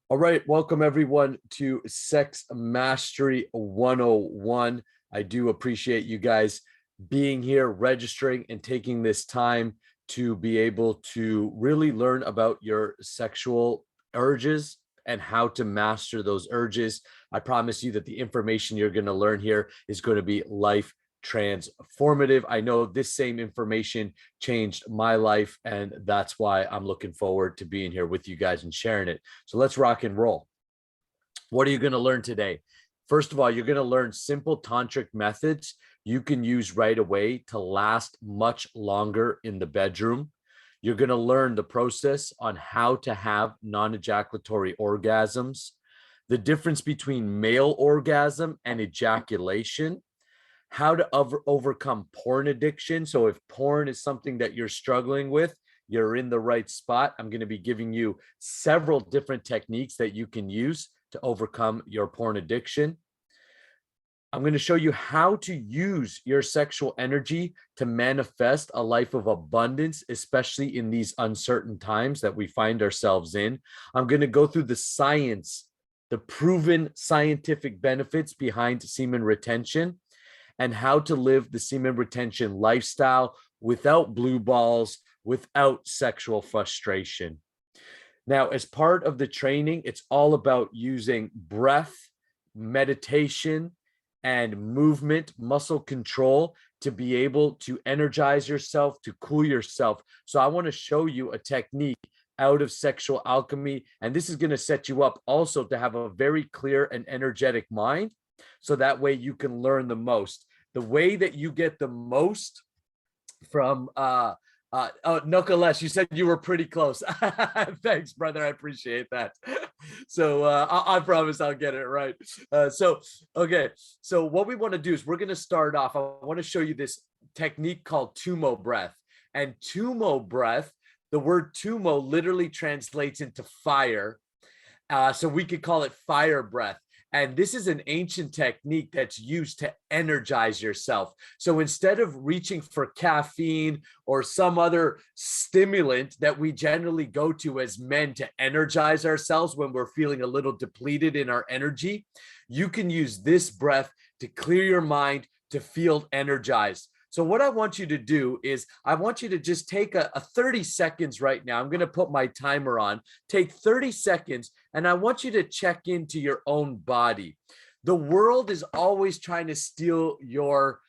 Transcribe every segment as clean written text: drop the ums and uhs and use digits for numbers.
All right, welcome everyone to Sex Mastery 101. I do appreciate you guys being here, registering, and taking this time to be able to really learn about your sexual urges and how to master those urges. I promise you that the information you're going to learn here is going to be life transformative. I know this same information changed my life, and that's why I'm looking forward to being here with you guys and sharing it. So let's rock and roll. What are you going to learn today? First of all, you're going to learn simple tantric methods you can use right away to last much longer in the bedroom. You're going to learn the process on how to have non-ejaculatory orgasms, the difference between male orgasm and ejaculation, how to overcome porn addiction. So if porn is something that you're struggling with, you're in the right spot. I'm going to be giving you several different techniques that you can use to overcome your porn addiction. I'm going to show you how to use your sexual energy to manifest a life of abundance, especially in these uncertain times that we find ourselves in. I'm going to go through the science, the proven scientific benefits behind semen retention, and how to live the semen retention lifestyle without blue balls, without sexual frustration. Now, as part of the training, it's all about using breath, meditation, and movement, muscle control to be able to energize yourself, to cool yourself. So I want to show you a technique out of sexual alchemy, and this is going to set you up also to have a very clear and energetic mind, so that way you can learn the most. The way that you get the most from Nicholas, you said you were pretty close. Thanks, brother. I appreciate that. So I promise I'll get it right. Okay. So what we want to do is we're going to start off. I want to show you this technique called tumo breath. And tumo breath, the word tumo literally translates into fire. So we could call it fire breath. And this is an ancient technique that's used to energize yourself. So instead of reaching for caffeine or some other stimulant that we generally go to as men to energize ourselves when we're feeling a little depleted in our energy, you can use this breath to clear your mind, to feel energized. So what I want you to do is I want you to just take a 30 seconds right now. I'm going to put my timer on. Take 30 seconds, and I want you to check into your own body. The world is always trying to steal your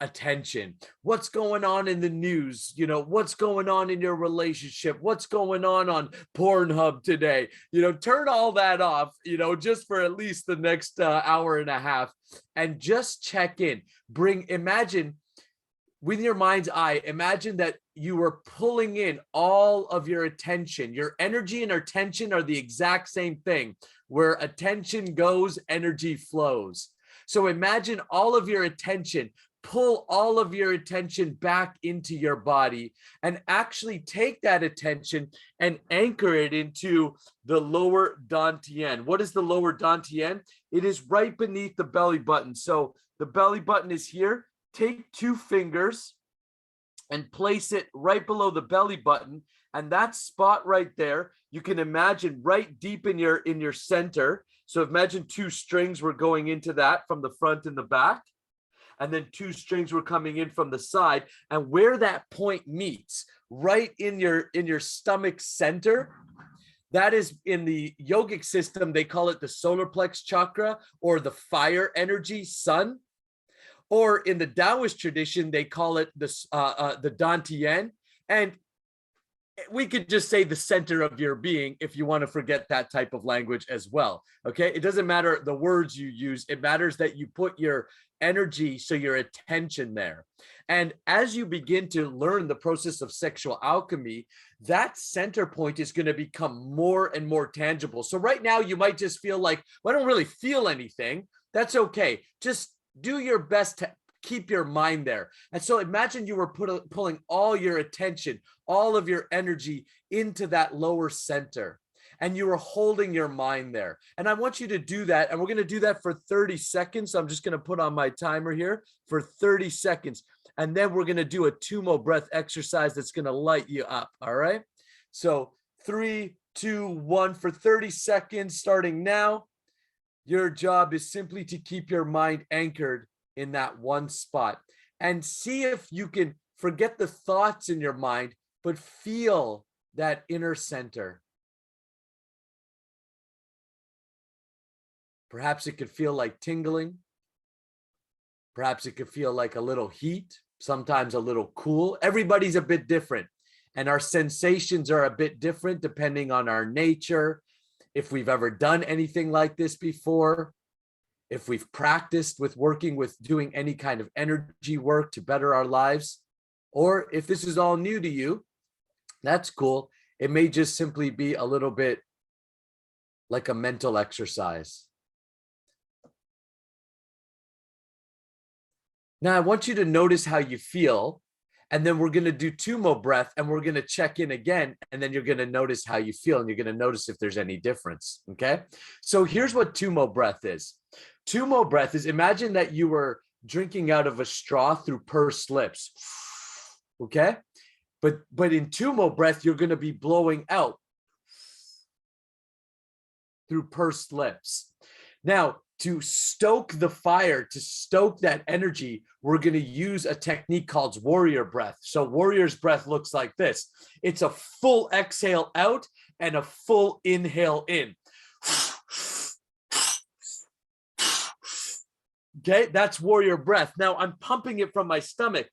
attention. What's going on in the news? You know, what's going on in your relationship? What's going on Pornhub today? You know, turn all that off, you know, just for at least the next hour and a half, and just check in. Imagine with your mind's eye, imagine that you were pulling in all of your attention. Your energy and attention are the exact same thing. Where attention goes, energy flows. So imagine all of your attention, pull all of your attention back into your body, and actually take that attention and anchor it into the lower dantian. What is the lower dantian? It is right beneath the belly button. So the belly button is here. Take two fingers and place it right below the belly button. And that spot right there, you can imagine right deep in your center. So imagine two strings were going into that from the front and the back, and then two strings were coming in from the side. And where that point meets, right in your stomach center, that is in the yogic system, they call it the solar plex chakra, or the fire energy, sun. Or in the Taoist tradition, they call it the dantian. And we could just say the center of your being if you want to forget that type of language as well. Okay. It doesn't matter the words you use. It matters that you put your energy, so your attention there. And as you begin to learn the process of sexual alchemy, that center point is going to become more and more tangible. So right now you might just feel like, well, I don't really feel anything. That's okay. Just do your best to keep your mind there. And so imagine you were pulling all your attention, all of your energy into that lower center, and you were holding your mind there. And I want you to do that. And we're going to do that for 30 seconds. So I'm just going to put on my timer here for 30 seconds. And then we're going to do a tumo breath exercise that's going to light you up. All right. So 3, 2, 1 for 30 seconds starting now. Your job is simply to keep your mind anchored in that one spot and see if you can forget the thoughts in your mind, but feel that inner center. Perhaps it could feel like tingling. Perhaps it could feel like a little heat, sometimes a little cool. Everybody's a bit different, and our sensations are a bit different depending on our nature, if we've ever done anything like this before, if we've practiced with working with doing any kind of energy work to better our lives, or if this is all new to you, that's cool. It may just simply be a little bit like a mental exercise. Now, I want you to notice how you feel, and then we're going to do 2 more breaths, and we're going to check in again, and then you're going to notice how you feel, and you're going to notice if there's any difference, okay? So here's what 2 more breath is. 2 more breath is, imagine that you were drinking out of a straw through pursed lips, okay? But in 2 more breath, you're going to be blowing out through pursed lips. Now, to stoke the fire, to stoke that energy, we're going to use a technique called warrior breath. So warrior's breath looks like this. It's a full exhale out and a full inhale in. Okay, that's warrior breath. Now I'm pumping it from my stomach.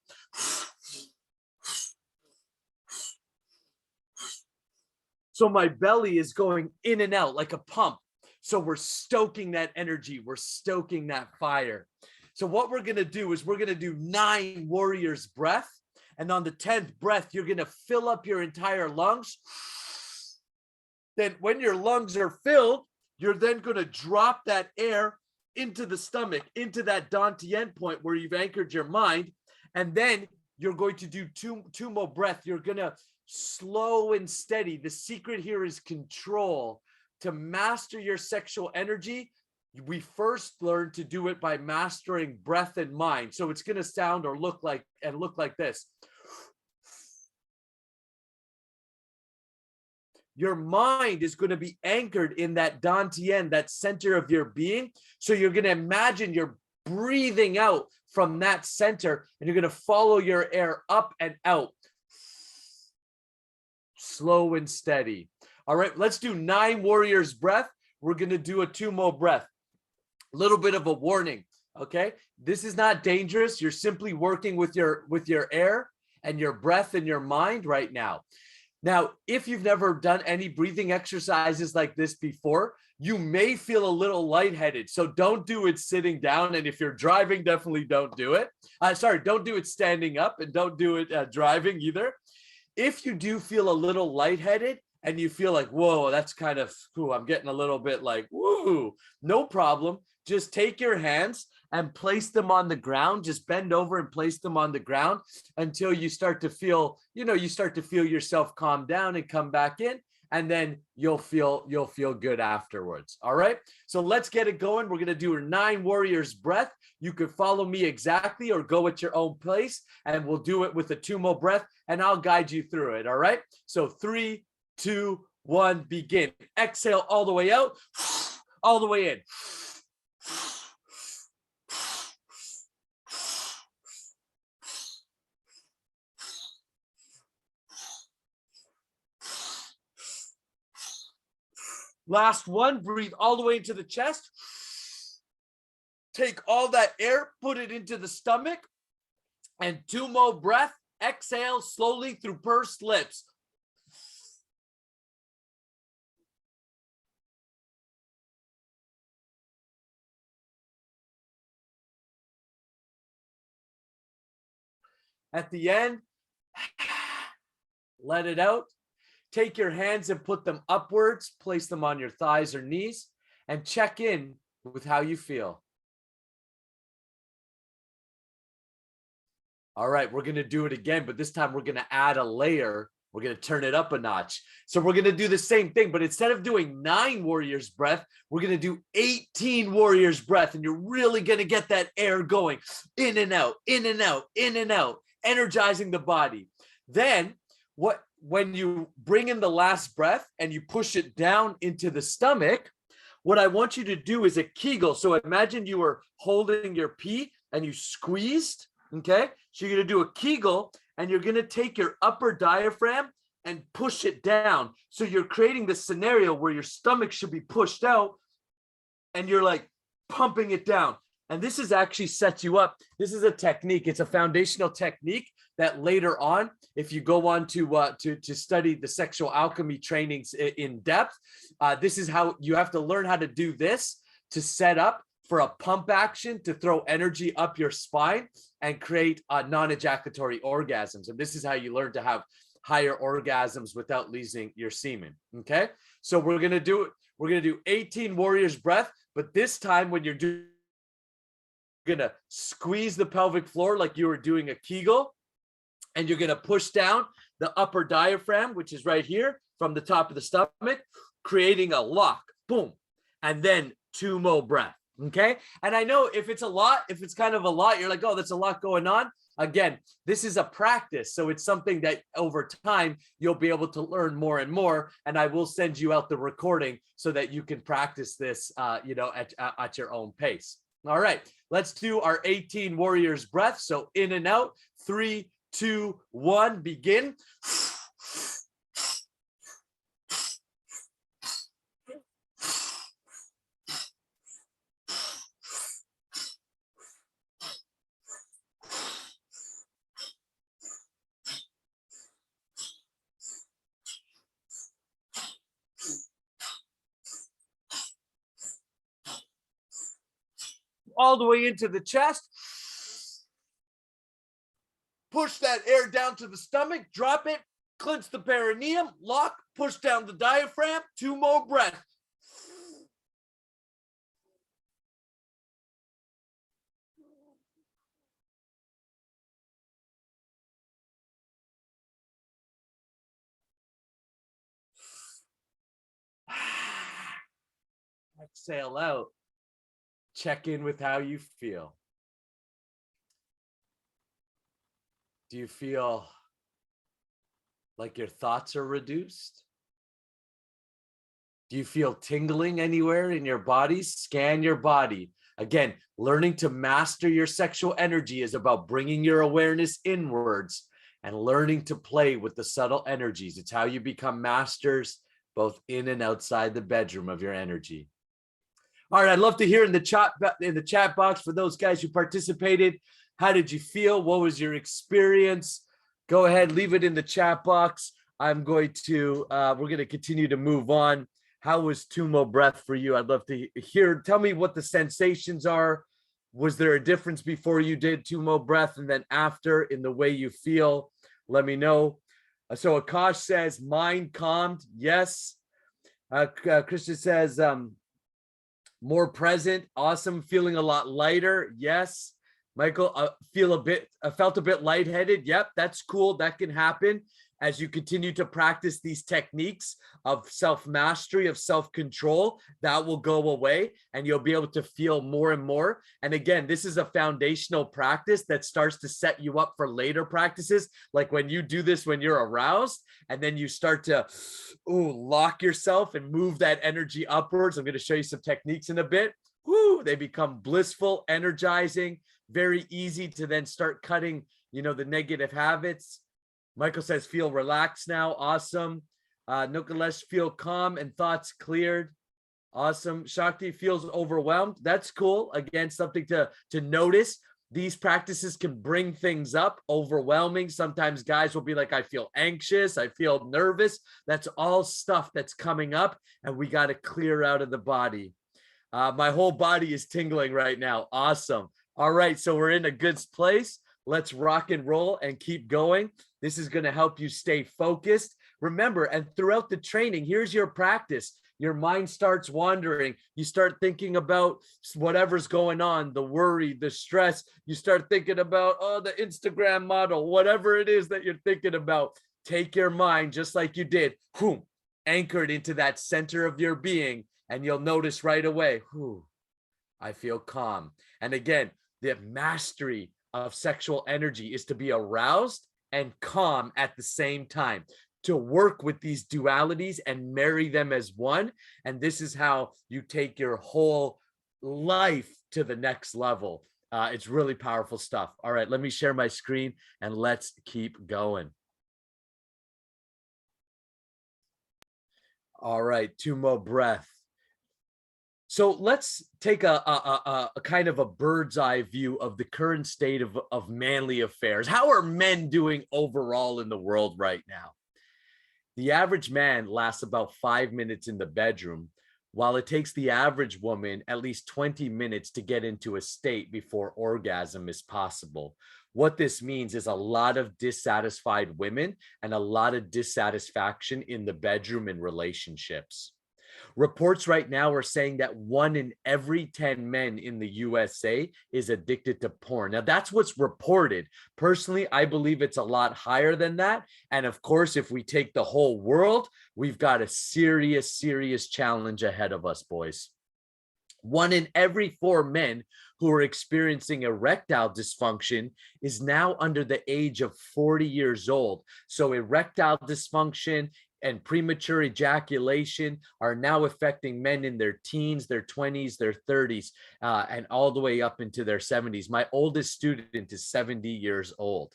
So my belly is going in and out like a pump. So we're stoking that energy. We're stoking that fire. So what we're going to do is we're going to do 9 warriors breath. And on the 10th breath, you're going to fill up your entire lungs. Then when your lungs are filled, you're then going to drop that air into the stomach, into that dantian point where you've anchored your mind. And then you're going to do two more breaths. You're going to slow and steady. The secret here is control. To master your sexual energy, we first learn to do it by mastering breath and mind. So it's going to sound or look like this. Your mind is going to be anchored in that dantian, that center of your being. So you're going to imagine you're breathing out from that center, and you're going to follow your air up and out. Slow and steady. All right, let's do 9 warriors breath. We're going to do a 2 more breath. A little bit of a warning, okay? This is not dangerous. You're simply working with your air and your breath and your mind right now. Now, if you've never done any breathing exercises like this before, you may feel a little lightheaded. So don't do it sitting down. And if you're driving, definitely don't do it. Don't do it standing up, and don't do it driving either. If you do feel a little lightheaded and you feel like, whoa, that's kind of, I'm getting a little bit like, woo, no problem. Just take your hands and place them on the ground. Just bend over and place them on the ground until you start to feel, yourself calm down and come back in. And then you'll feel good afterwards. All right. So let's get it going. We're going to do a 9 warriors breath. You could follow me exactly or go at your own pace, and we'll do it with a 2 more breath, and I'll guide you through it. All right. So 3, 2, 1, begin. Exhale all the way out, all the way in. Last one, breathe all the way into the chest. Take all that air, put it into the stomach, and 2 more breath. Exhale slowly through pursed lips. At the end, let it out. Take your hands and put them upwards, place them on your thighs or knees, and check in with how you feel. All right, we're going to do it again, but this time we're going to add a layer. We're going to turn it up a notch. So we're going to do the same thing, but instead of doing 9 warriors breath, we're going to do 18 warriors breath. And you're really going to get that air going in and out, in and out, in and out, energizing the body. Then when you bring in the last breath and you push it down into the stomach, what I want you to do is a Kegel. So imagine you were holding your pee and you squeezed, okay? So you're gonna do a Kegel and you're gonna take your upper diaphragm and push it down. So you're creating this scenario where your stomach should be pushed out and you're like pumping it down. And this is actually sets you up. This is a technique. It's a foundational technique that later on, if you go on to study the sexual alchemy trainings in depth, this is how you have to learn how to do this to set up for a pump action to throw energy up your spine and create non-ejaculatory orgasms. And this is how you learn to have higher orgasms without losing your semen. Okay, so we're gonna do 18 warriors breath, but this time when you're gonna squeeze the pelvic floor like you were doing a Kegel, and you're gonna push down the upper diaphragm, which is right here from the top of the stomach, creating a lock, boom, and then 2 more breath. Okay, and I know if it's a lot, if it's kind of a lot, you're like, oh, that's a lot going on. Again, this is a practice, so it's something that over time you'll be able to learn more and more, and I will send you out the recording so that you can practice this at your own pace. All right, let's do our 18 warriors breath. So in and out, 3, 2, 1, begin. All the way into the chest. Push that air down to the stomach, drop it, clench the perineum, lock, push down the diaphragm, 2 more breaths. Exhale out. Check in with how you feel. Do you feel like your thoughts are reduced? Do you feel tingling anywhere in your body? Scan your body. Again, learning to master your sexual energy is about bringing your awareness inwards and learning to play with the subtle energies. It's how you become masters both in and outside the bedroom of your energy. All right, I'd love to hear in the chat box for those guys who participated. How did you feel? What was your experience? Go ahead, leave it in the chat box. I'm going to, we're going to continue to move on. How was 2 more breath for you? I'd love to hear. Tell me what the sensations are. Was there a difference before you did 2 more breath and then after in the way you feel? Let me know. So Akash says, mind calmed. Yes. Christian says, more present. Awesome. Feeling a lot lighter. Yes. Michael, felt a bit lightheaded. Yep, that's cool. That can happen as you continue to practice these techniques of self-mastery, of self-control. That will go away and you'll be able to feel more and more. And again, this is a foundational practice that starts to set you up for later practices. Like when you do this, when you're aroused, and then you start to lock yourself and move that energy upwards. I'm going to show you some techniques in a bit. They become blissful, energizing, very easy to then start cutting, the negative habits. Michael says, feel relaxed now. Awesome. Nukalesh, feel calm and thoughts cleared. Awesome. Shakti feels overwhelmed. That's cool. Again, something to notice. These practices can bring things up, overwhelming. Sometimes guys will be like, I feel anxious. I feel nervous. That's all stuff that's coming up and we got to clear out of the body. My whole body is tingling right now. Awesome. All right. So we're in a good place. Let's rock and roll and keep going. This is going to help you stay focused. Remember, and throughout the training, here's your practice. Your mind starts wandering. You start thinking about whatever's going on, the worry, the stress. You start thinking about, the Instagram model, whatever it is that you're thinking about. Take your mind, just like you did, anchored into that center of your being, and you'll notice right away, I feel calm. And again, the mastery of sexual energy is to be aroused and calm at the same time. to work with these dualities and marry them as one. And this is how you take your whole life to the next level. It's really powerful stuff. All right, let me share my screen and let's keep going. All right, two more breath. So let's take a kind of a bird's eye view of the current state of manly affairs. How are men doing overall in the world right now? The average man lasts about 5 minutes in the bedroom, while it takes the average woman at least 20 minutes to get into a state before orgasm is possible. What this means is a lot of dissatisfied women and a lot of dissatisfaction in the bedroom and relationships. Reports right now are saying that 1 in every 10 men in the USA is addicted to porn. Now, that's what's reported. Personally, I believe it's a lot higher than that. And of course, if we take the whole world, we've got a serious, serious challenge ahead of us, boys. 1 in every 4 men who are experiencing erectile dysfunction is now under the age of 40 years old. So erectile dysfunction and premature ejaculation are now affecting men in their teens, their 20s, their 30s, and all the way up into their 70s. My oldest student is 70 years old.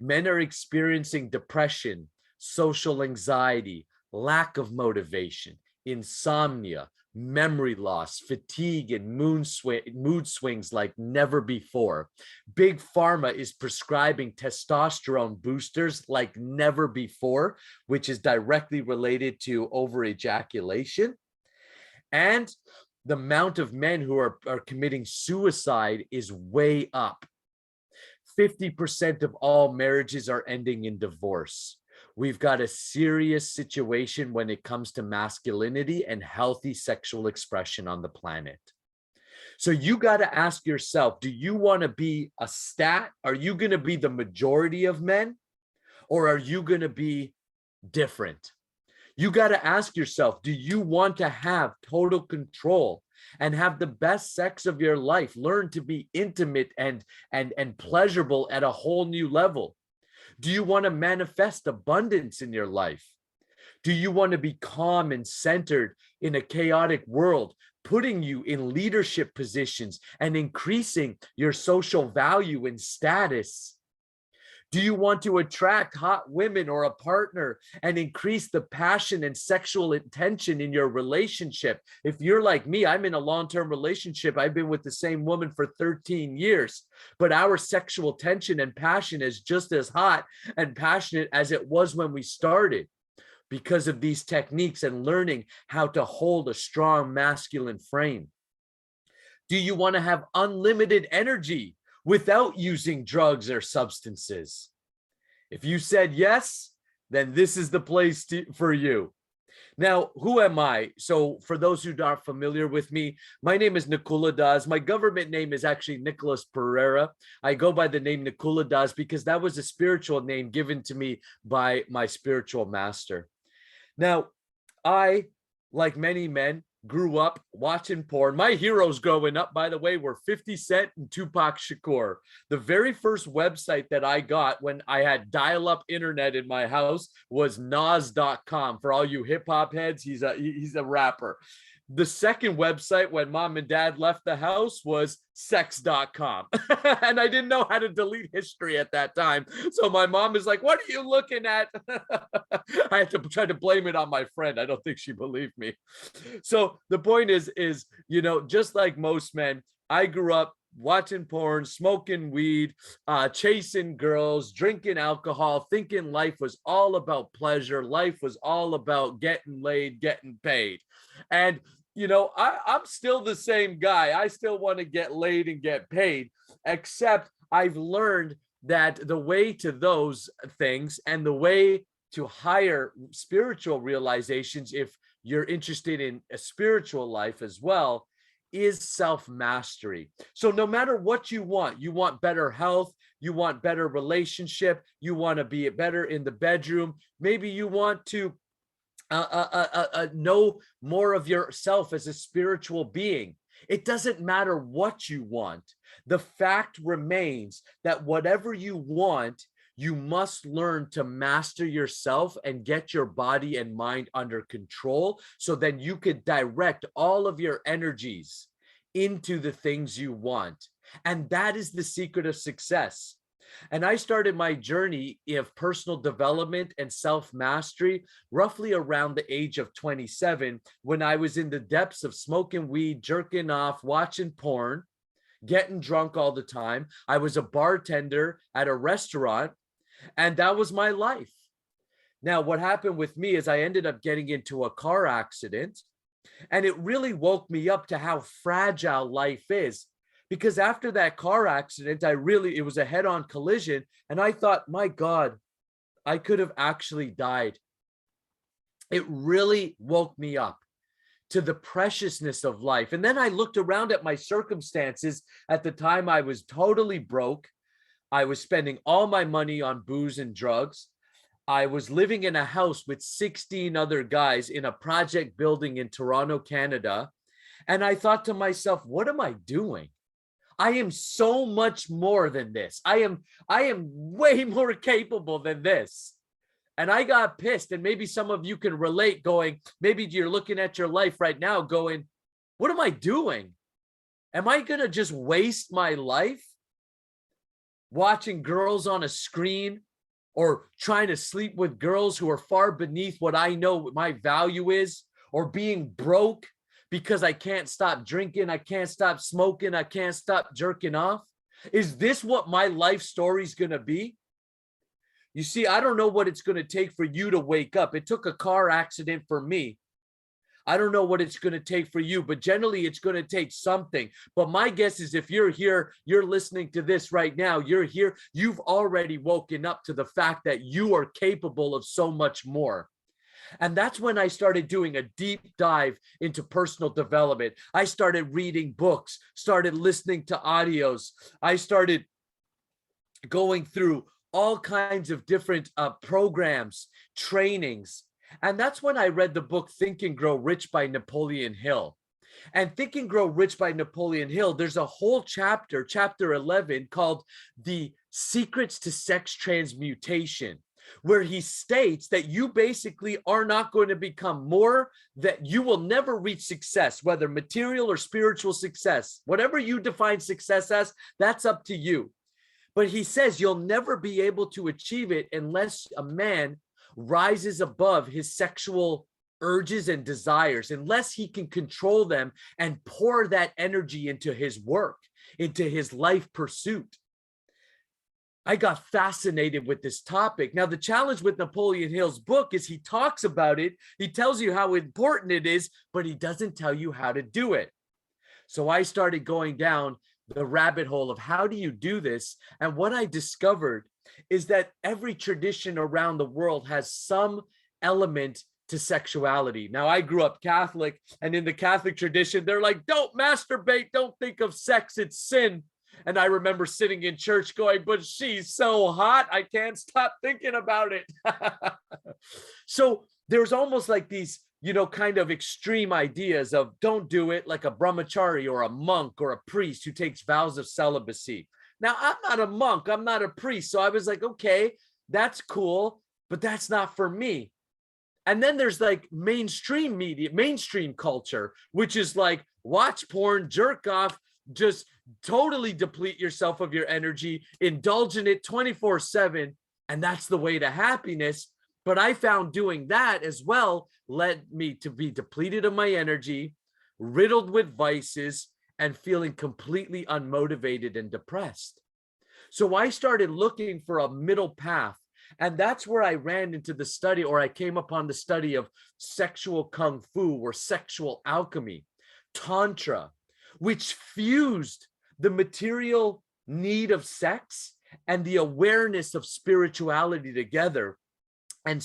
Men are experiencing depression, social anxiety, lack of motivation, insomnia, memory loss, fatigue, and mood swings like never before. Big Pharma is prescribing testosterone boosters like never before, which is directly related to over-ejaculation. And the amount of men who are committing suicide is way up. 50% of all marriages are ending in divorce. We've got a serious situation when it comes to masculinity and healthy sexual expression on the planet. So you got to ask yourself, do you want to be a stat? Are you going to be the majority of men? Or are you going to be different? You got to ask yourself, do you want to have total control and have the best sex of your life? Learn to be intimate and pleasurable at a whole new level. Do you want to manifest abundance in your life? Do you want to be calm and centered in a chaotic world, putting you in leadership positions and increasing your social value and status? Do you want to attract hot women or a partner and increase the passion and sexual intention in your relationship? If you're like me, I'm in a long-term relationship. I've been with the same woman for 13 years, but our sexual tension and passion is just as hot and passionate as it was when we started because of these techniques and learning how to hold a strong masculine frame. Do you want to have unlimited energy without using drugs or substances? If you said yes, then this is the place for you. Now, who am I? So for those who aren't familiar with me, my name is Nikula Das. My government name is actually Nicholas Pereira. I go by the name Nikula Das because that was a spiritual name given to me by my spiritual master. Now, I, like many men, grew up watching porn. My heroes growing up, by the way, were 50 Cent and Tupac Shakur. The very first website that I got when I had dial-up internet in my house was Nas.com. For all you hip-hop heads, he's a rapper. The second website when mom and dad left the house was sex.com. And I didn't know how to delete history at that time. So my mom is like, what are you looking at? I had to try to blame it on my friend. I don't think she believed me. So the point is, you know, just like most men, I grew up watching porn, smoking weed, chasing girls, drinking alcohol, thinking life was all about pleasure. Life was all about getting laid, getting paid. And you know, I'm still the same guy. I still want to get laid and get paid, except I've learned that the way to those things and the way to higher spiritual realizations, if you're interested in a spiritual life as well, is self-mastery. So no matter what you want better health, you want better relationship, you want to be better in the bedroom, maybe you want to know more of yourself as a spiritual being. It doesn't matter what you want. The fact remains that whatever you want, You must learn to master yourself and get your body and mind under control, so then you could direct all of your energies into the things you want. And that is the secret of success. And I started my journey of personal development and self-mastery roughly around the age of 27, when I was in the depths of smoking weed, jerking off, watching porn, getting drunk all the time. I was a bartender at a restaurant, and that was my life. Now, what happened with me is I ended up getting into a car accident, and it really woke me up to how fragile life is. Because after that car accident, it was a head-on collision, and I thought, my God, I could have actually died. It really woke me up to the preciousness of life. And then I looked around at my circumstances. At the time, I was totally broke. I was spending all my money on booze and drugs. I was living in a house with 16 other guys in a project building in Toronto, Canada. And I thought to myself, what am I doing? I am so much more than this. I am way more capable than this. And I got pissed. And maybe some of you can relate, going, maybe you're looking at your life right now going, what am I doing? Am I going to just waste my life watching girls on a screen, or trying to sleep with girls who are far beneath what I know my value is, or being broke because I can't stop drinking, I can't stop smoking, I can't stop jerking off? Is this what my life story is going to be? You see, I don't know what it's going to take for you to wake up. It took a car accident for me. I don't know what it's going to take for you, but generally it's going to take something. But my guess is, if you're here, you're listening to this right now, you're here, you've already woken up to the fact that you are capable of so much more. And that's when I started doing a deep dive into personal development. I started reading books, started listening to audios. I started going through all kinds of different programs, trainings. And that's when I read the book Think and Grow Rich by Napoleon Hill. And Think and Grow Rich by Napoleon Hill, there's a whole chapter, chapter 11, called The Secrets to Sex Transmutation, where he states that you basically are not going to become more, that you will never reach success, whether material or spiritual success. Whatever you define success as, that's up to you. But he says you'll never be able to achieve it unless a man rises above his sexual urges and desires, unless he can control them and pour that energy into his work, into his life pursuit. I got fascinated with this topic. Now, the challenge with Napoleon Hill's book is he talks about it. He tells you how important it is, but he doesn't tell you how to do it. So I started going down the rabbit hole of how do you do this? And what I discovered is that every tradition around the world has some element to sexuality. Now, I grew up Catholic, and in the Catholic tradition, they're like, don't masturbate, don't think of sex, it's sin. And I remember sitting in church going, but she's so hot, I can't stop thinking about it. So there's almost like these, kind of extreme ideas of don't do it, like a brahmachari or a monk or a priest who takes vows of celibacy. Now, I'm not a monk, I'm not a priest. So I was like, okay, that's cool, but that's not for me. And then there's like mainstream media, mainstream culture, which is like watch porn, jerk off, just totally deplete yourself of your energy, indulge in it 24/7. And that's the way to happiness. But I found doing that as well led me to be depleted of my energy, riddled with vices, and feeling completely unmotivated and depressed. So I started looking for a middle path. And that's where I ran into the study, or I came upon the study of sexual kung fu or sexual alchemy, Tantra, which fused the material need of sex and the awareness of spirituality together. And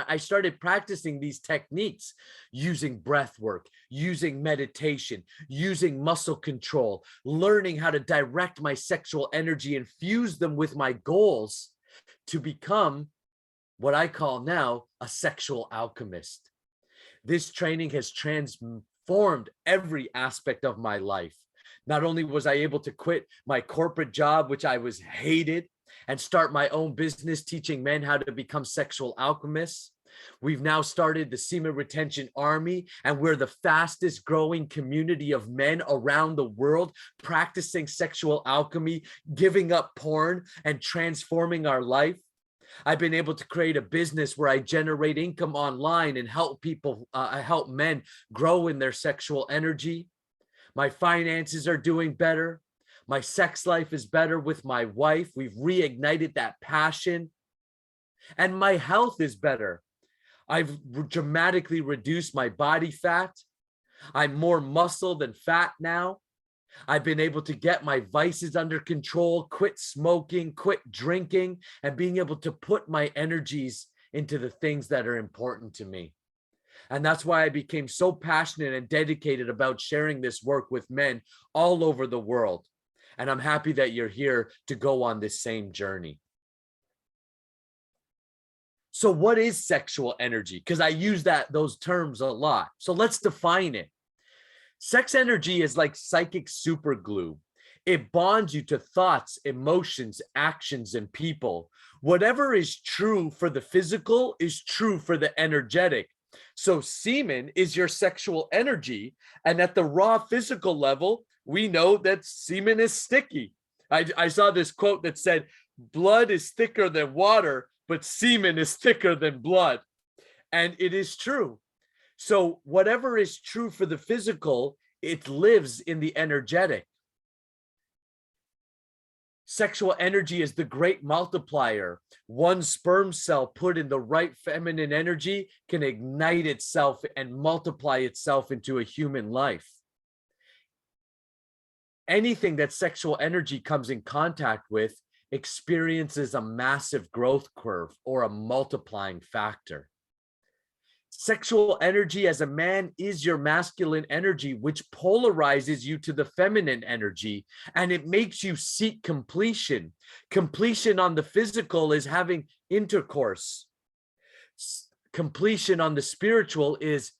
I started practicing these techniques, using breath work, using meditation, using muscle control, learning how to direct my sexual energy and fuse them with my goals to become what I call now a sexual alchemist. This training has transformed every aspect of my life. Not only was I able to quit my corporate job, which I was hated, and start my own business teaching men how to become sexual alchemists. We've now started the Semen Retention Army, and we're the fastest growing community of men around the world practicing sexual alchemy, giving up porn, and transforming our life. I've been able to create a business where I generate income online and help people, help men grow in their sexual energy. My finances are doing better. My sex life is better with my wife. We've reignited that passion. And my health is better. I've dramatically reduced my body fat. I'm more muscle than fat now. I've been able to get my vices under control, quit smoking, quit drinking, and being able to put my energies into the things that are important to me. And that's why I became so passionate and dedicated about sharing this work with men all over the world. And I'm happy that you're here to go on this same journey. So what is sexual energy? Because I use those terms a lot. So let's define it. Sex energy is like psychic superglue. It bonds you to thoughts, emotions, actions, and people. Whatever is true for the physical is true for the energetic. So semen is your sexual energy. And at the raw physical level, we know that semen is sticky. I saw this quote that said, blood is thicker than water, but semen is thicker than blood. And it is true. So whatever is true for the physical, it lives in the energetic. Sexual energy is the great multiplier. One sperm cell put in the right feminine energy can ignite itself and multiply itself into a human life. Anything that sexual energy comes in contact with experiences a massive growth curve or a multiplying factor. Sexual energy as a man is your masculine energy, which polarizes you to the feminine energy, and it makes you seek completion. Completion on the physical is having intercourse. Completion on the spiritual is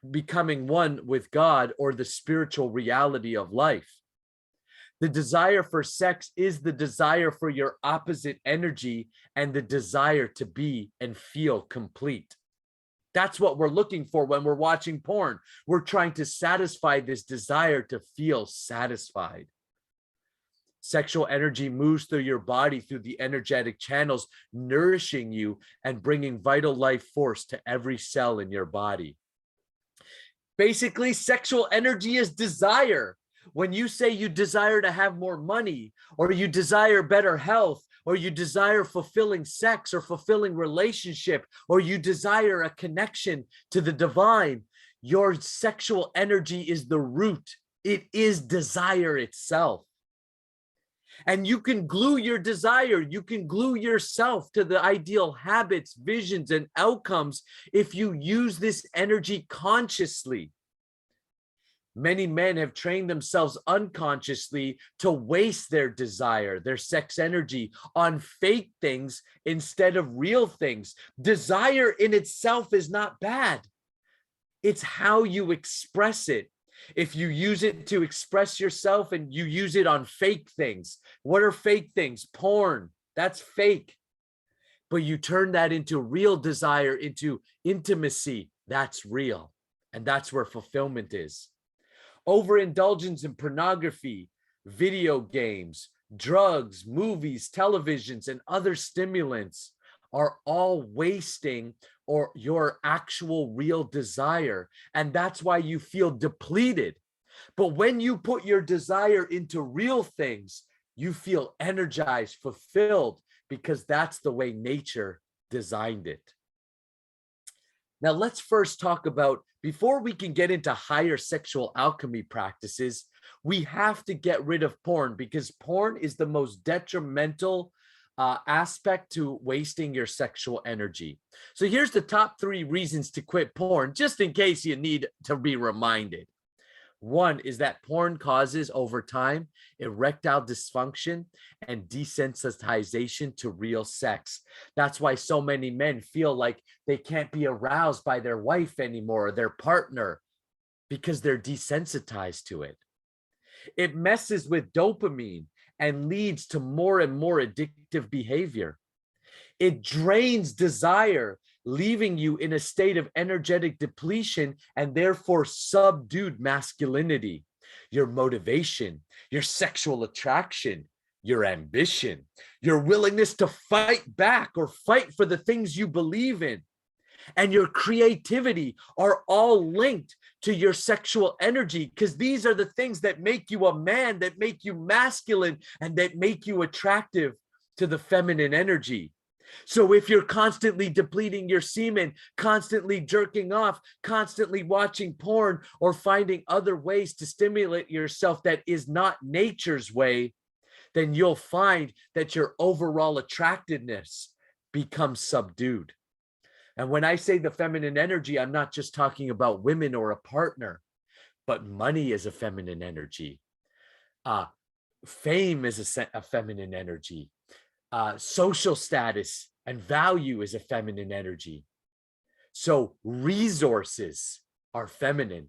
becoming one with God or the spiritual reality of life. The desire for sex is the desire for your opposite energy and the desire to be and feel complete. That's what we're looking for when we're watching porn. We're trying to satisfy this desire to feel satisfied. Sexual energy moves through your body through the energetic channels, nourishing you and bringing vital life force to every cell in your body. Basically, sexual energy is desire. When you say you desire to have more money, or you desire better health, or you desire fulfilling sex or fulfilling relationship, or you desire a connection to the divine, your sexual energy is the root. It is desire itself. And you can glue your desire, you can glue yourself to the ideal habits, visions, and outcomes if you use this energy consciously. Many men have trained themselves unconsciously to waste their desire, their sex energy on fake things instead of real things. Desire in itself is not bad. It's how you express it. If you use it to express yourself and you use it on fake things, what are fake things? Porn, that's fake. But you turn that into real desire, into intimacy, that's real. And that's where fulfillment is. Overindulgence in pornography, video games, drugs, movies, televisions, and other stimulants are all wasting or your actual real desire. And that's why you feel depleted. But when you put your desire into real things, you feel energized, fulfilled, because that's the way nature designed it. Now, let's first talk about, before we can get into higher sexual alchemy practices, we have to get rid of porn, because porn is the most detrimental aspect to wasting your sexual energy. So here's the top 3 reasons to quit porn, just in case you need to be reminded. 1 is that porn causes, over time, erectile dysfunction and desensitization to real sex. That's why so many men feel like they can't be aroused by their wife anymore, or their partner, because they're desensitized to it. It messes with dopamine and leads to more and more addictive behavior. It drains desire, leaving you in a state of energetic depletion and therefore subdued masculinity, your motivation, your sexual attraction, your ambition, your willingness to fight back or fight for the things you believe in, and your creativity are all linked to your sexual energy, because these are the things that make you a man, that make you masculine, and that make you attractive to the feminine energy. So if you're constantly depleting your semen, constantly jerking off, constantly watching porn, or finding other ways to stimulate yourself that is not nature's way, then you'll find that your overall attractiveness becomes subdued. And when I say the feminine energy, I'm not just talking about women or a partner, but money is a feminine energy. Fame is a feminine energy. Social status and value is a feminine energy. So resources are feminine,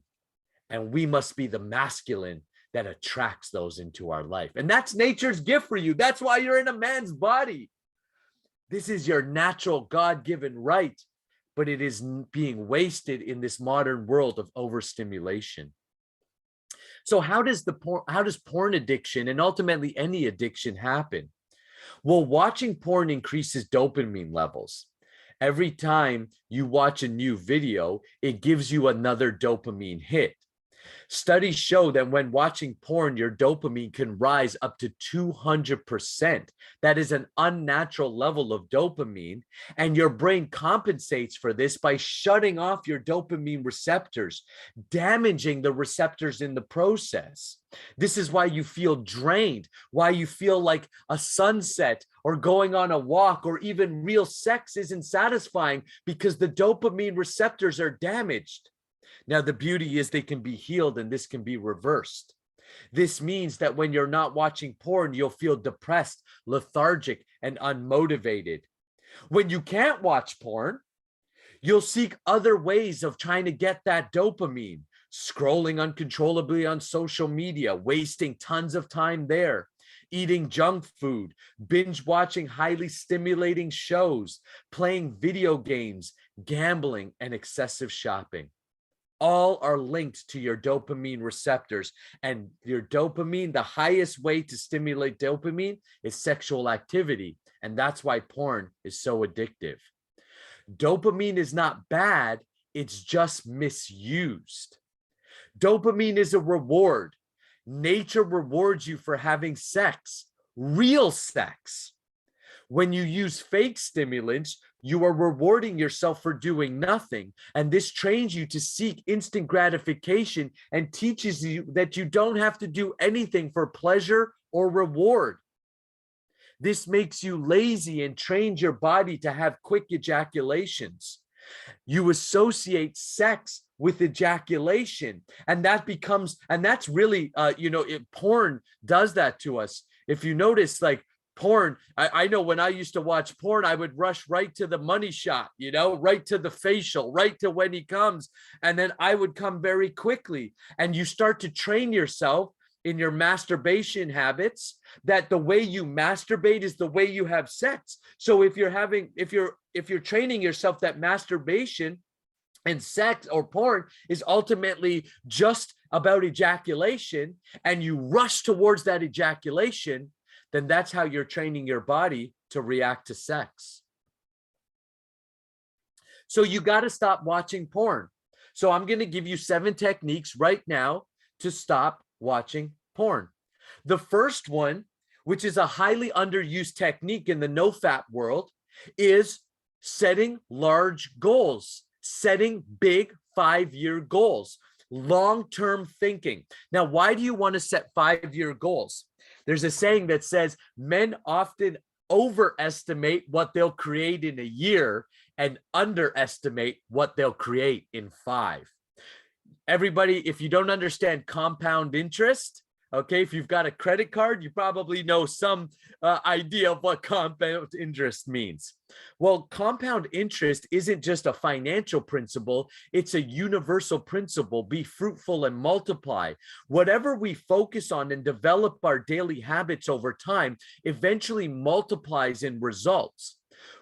and we must be the masculine that attracts those into our life. And that's nature's gift for you. That's why you're in a man's body. This is your natural God-given right, but it is being wasted in this modern world of overstimulation. So how does porn addiction and ultimately any addiction happen? Well, watching porn increases dopamine levels. Every time you watch a new video, it gives you another dopamine hit. Studies show that when watching porn, your dopamine can rise up to 200%. That is an unnatural level of dopamine, and your brain compensates for this by shutting off your dopamine receptors, damaging the receptors in the process. This is why you feel drained, why you feel like a sunset or going on a walk or even real sex isn't satisfying, because the dopamine receptors are damaged. Now, the beauty is they can be healed, and this can be reversed. This means that when you're not watching porn, you'll feel depressed, lethargic, and unmotivated. When you can't watch porn, you'll seek other ways of trying to get that dopamine, scrolling uncontrollably on social media, wasting tons of time there, eating junk food, binge watching highly stimulating shows, playing video games, gambling, and excessive shopping. All are linked to your dopamine receptors, and your dopamine, the highest way to stimulate dopamine is sexual activity. And that's why porn is so addictive. Dopamine is not bad, it's just misused. Dopamine is a reward. Nature rewards you for having sex, real sex. When you use fake stimulants, you are rewarding yourself for doing nothing. And this trains you to seek instant gratification and teaches you that you don't have to do anything for pleasure or reward. This makes you lazy and trains your body to have quick ejaculations. You associate sex with ejaculation, and that's really, porn does that to us. If you notice, like, porn, I know when I used to watch porn, I would rush right to the money shot, right to the facial, right to when he comes. And then I would come very quickly. And you start to train yourself in your masturbation habits that the way you masturbate is the way you have sex. So if you're training yourself that masturbation and sex or porn is ultimately just about ejaculation, and you rush towards that ejaculation, then that's how you're training your body to react to sex. So you got to stop watching porn. So I'm going to give you 7 techniques right now to stop watching porn. The first one, which is a highly underused technique in the no-fap world, is setting large goals, setting big 5-year goals, long-term thinking. Now, why do you want to set 5-year goals? There's a saying that says men often overestimate what they'll create in a year and underestimate what they'll create in 5. Everybody, if you don't understand compound interest, Okay, if you've got a credit card, you probably know some idea of what compound interest means. Well, compound interest isn't just a financial principle, it's a universal principle. Be fruitful and multiply. Whatever we focus on and develop our daily habits over time eventually multiplies in results.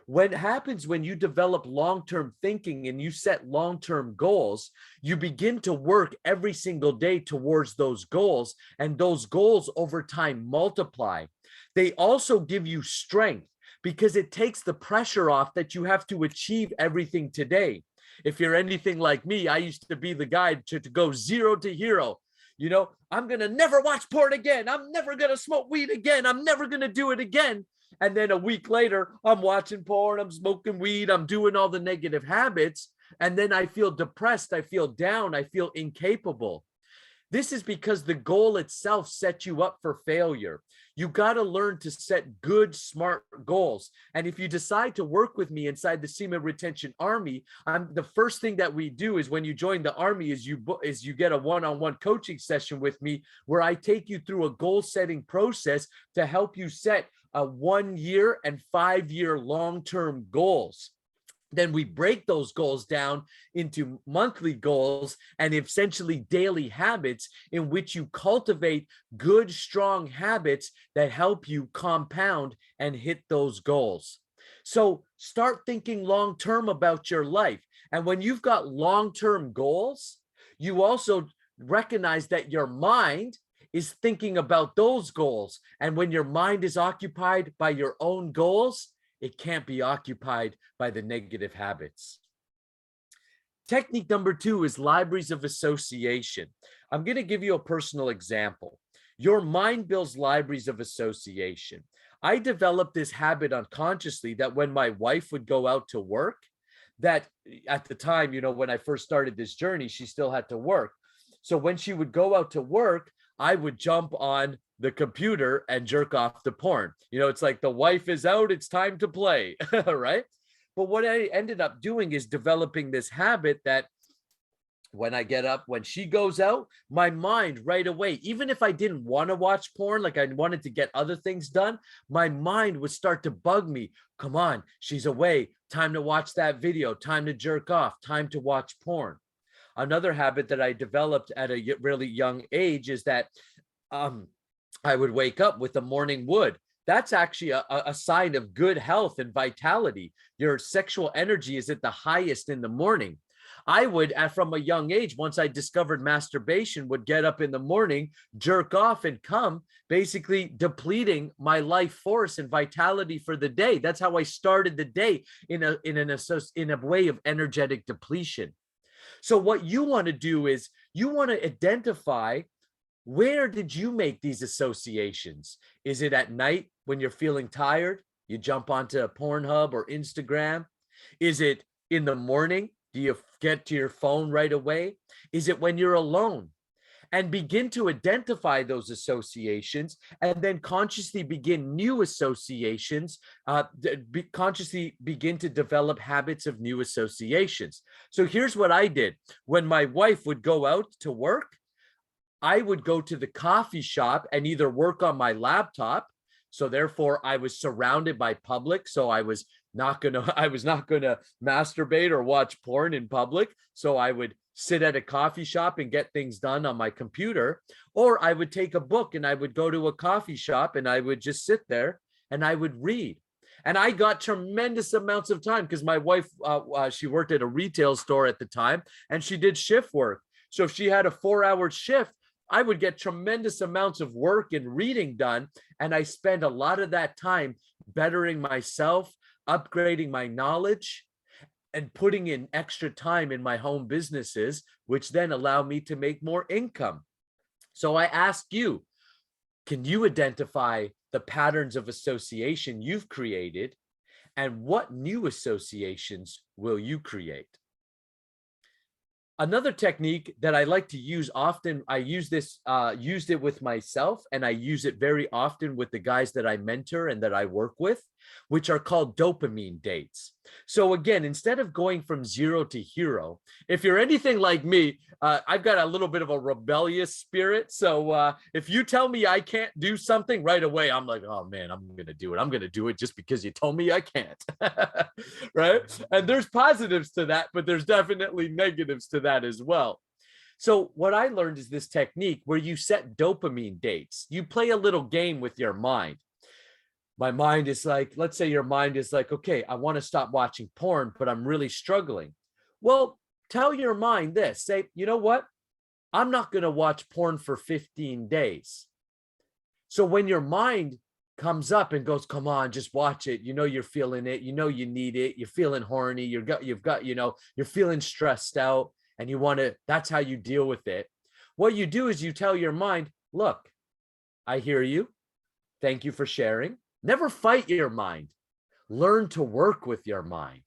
What happens when you develop long-term thinking and you set long-term goals, you begin to work every single day towards those goals, and those goals over time multiply. They also give you strength because it takes the pressure off that you have to achieve everything today. If you're anything like me, I used to be the guy to go 0 to hero. You know, I'm going to never watch porn again. I'm never going to smoke weed again. I'm never going to do it again. And then a week later, I'm watching porn, I'm smoking weed, I'm doing all the negative habits. And then I feel depressed, I feel down, I feel incapable. This is because the goal itself sets you up for failure. You got to learn to set good, smart goals. And if you decide to work with me inside the Semen Retention Army, the first thing that we do is when you join the Army is you get a one-on-one coaching session with me where I take you through a goal-setting process to help you set a 1 year and 5 year long-term goals. Then we break those goals down into monthly goals and essentially daily habits in which you cultivate good, strong habits that help you compound and hit those goals. So start thinking long-term about your life. And when you've got long-term goals, you also recognize that your mind is thinking about those goals. And when your mind is occupied by your own goals, it can't be occupied by the negative habits. Technique number 2 is libraries of association. I'm going to give you a personal example. Your mind builds libraries of association. I developed this habit unconsciously that when my wife would go out to work, that at the time, you know, when I first started this journey, she still had to work. So when she would go out to work, I would jump on the computer and jerk off the porn. You know, it's like the wife is out, it's time to play, right? But what I ended up doing is developing this habit that when I get up, when she goes out, my mind right away, even if I didn't want to watch porn, like I wanted to get other things done, my mind would start to bug me. Come on, she's away. Time to watch that video. Time to jerk off. Time to watch porn. Another habit that I developed at a really young age is that I would wake up with a morning wood. That's actually a sign of good health and vitality. Your sexual energy is at the highest in the morning. I would, from a young age, once I discovered masturbation, would get up in the morning, jerk off and come, basically depleting my life force and vitality for the day. That's how I started the day in a way of energetic depletion. So what you want to do is you want to identify, where did you make these associations? Is it at night when you're feeling tired? You jump onto Pornhub or Instagram? Is it in the morning? Do you get to your phone right away? Is it when you're alone? And begin to identify those associations and then consciously begin new associations, consciously begin to develop habits of new associations. So here's what I did. When my wife would go out to work, I would go to the coffee shop and either work on my laptop. So therefore I was surrounded by public. So I was not gonna masturbate or watch porn in public. So I would sit at a coffee shop and get things done on my computer, or I would take a book and I would go to a coffee shop and I would just sit there and I would read. And I got tremendous amounts of time because my wife, she worked at a retail store at the time and she did shift work. So if she had a 4-hour shift, I would get tremendous amounts of work and reading done. And I spend a lot of that time bettering myself, upgrading my knowledge, and putting in extra time in my home businesses, which then allow me to make more income. So I ask you, can you identify the patterns of association you've created, and what new associations will you create? Another technique that I like to use often, I used it with myself, and I use it very often with the guys that I mentor and that I work with, which are called dopamine dates. So again, instead of going from 0 to hero, if you're anything like me, I've got a little bit of a rebellious spirit. So if you tell me I can't do something right away, I'm like, oh man, I'm going to do it. I'm going to do it just because you told me I can't. Right? And there's positives to that, but there's definitely negatives to that as well. So what I learned is this technique where you set dopamine dates. You play a little game with your mind. My mind is like, let's say your mind is like, okay, I want to stop watching porn, but I'm really struggling. Well, tell your mind this, say, you know what? I'm not going to watch porn for 15 days. So when your mind comes up and goes, come on, just watch it. You know, you're feeling it. You know, you need it. You're feeling horny. You've got, you know, you're feeling stressed out and you want to, that's how you deal with it. What you do is you tell your mind, look, I hear you. Thank you for sharing. Never fight your mind. Learn to work with your mind.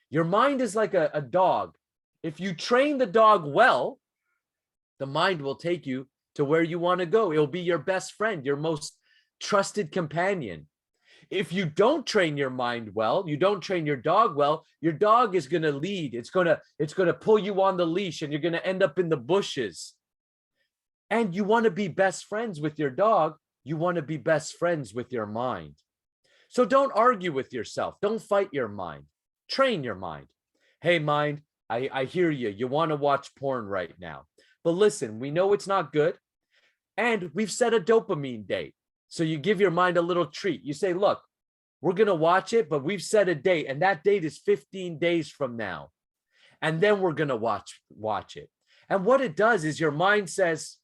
Your mind is like a dog. If you train the dog well, the mind will take you to where you want to go. It'll be your best friend, your most trusted companion. If you don't train your mind well, you don't train your dog well, your dog is going to lead. It's going to pull you on the leash and you're going to end up in the bushes. And you want to be best friends with your dog. You want to be best friends with your mind. So don't argue with yourself. Don't fight your mind. Train your mind. Hey, mind, I hear you. You want to watch porn right now. But listen, we know it's not good. And we've set a dopamine date. So you give your mind a little treat. You say, look, we're going to watch it, but we've set a date. And that date is 15 days from now. And then we're going to watch it. And what it does is your mind says,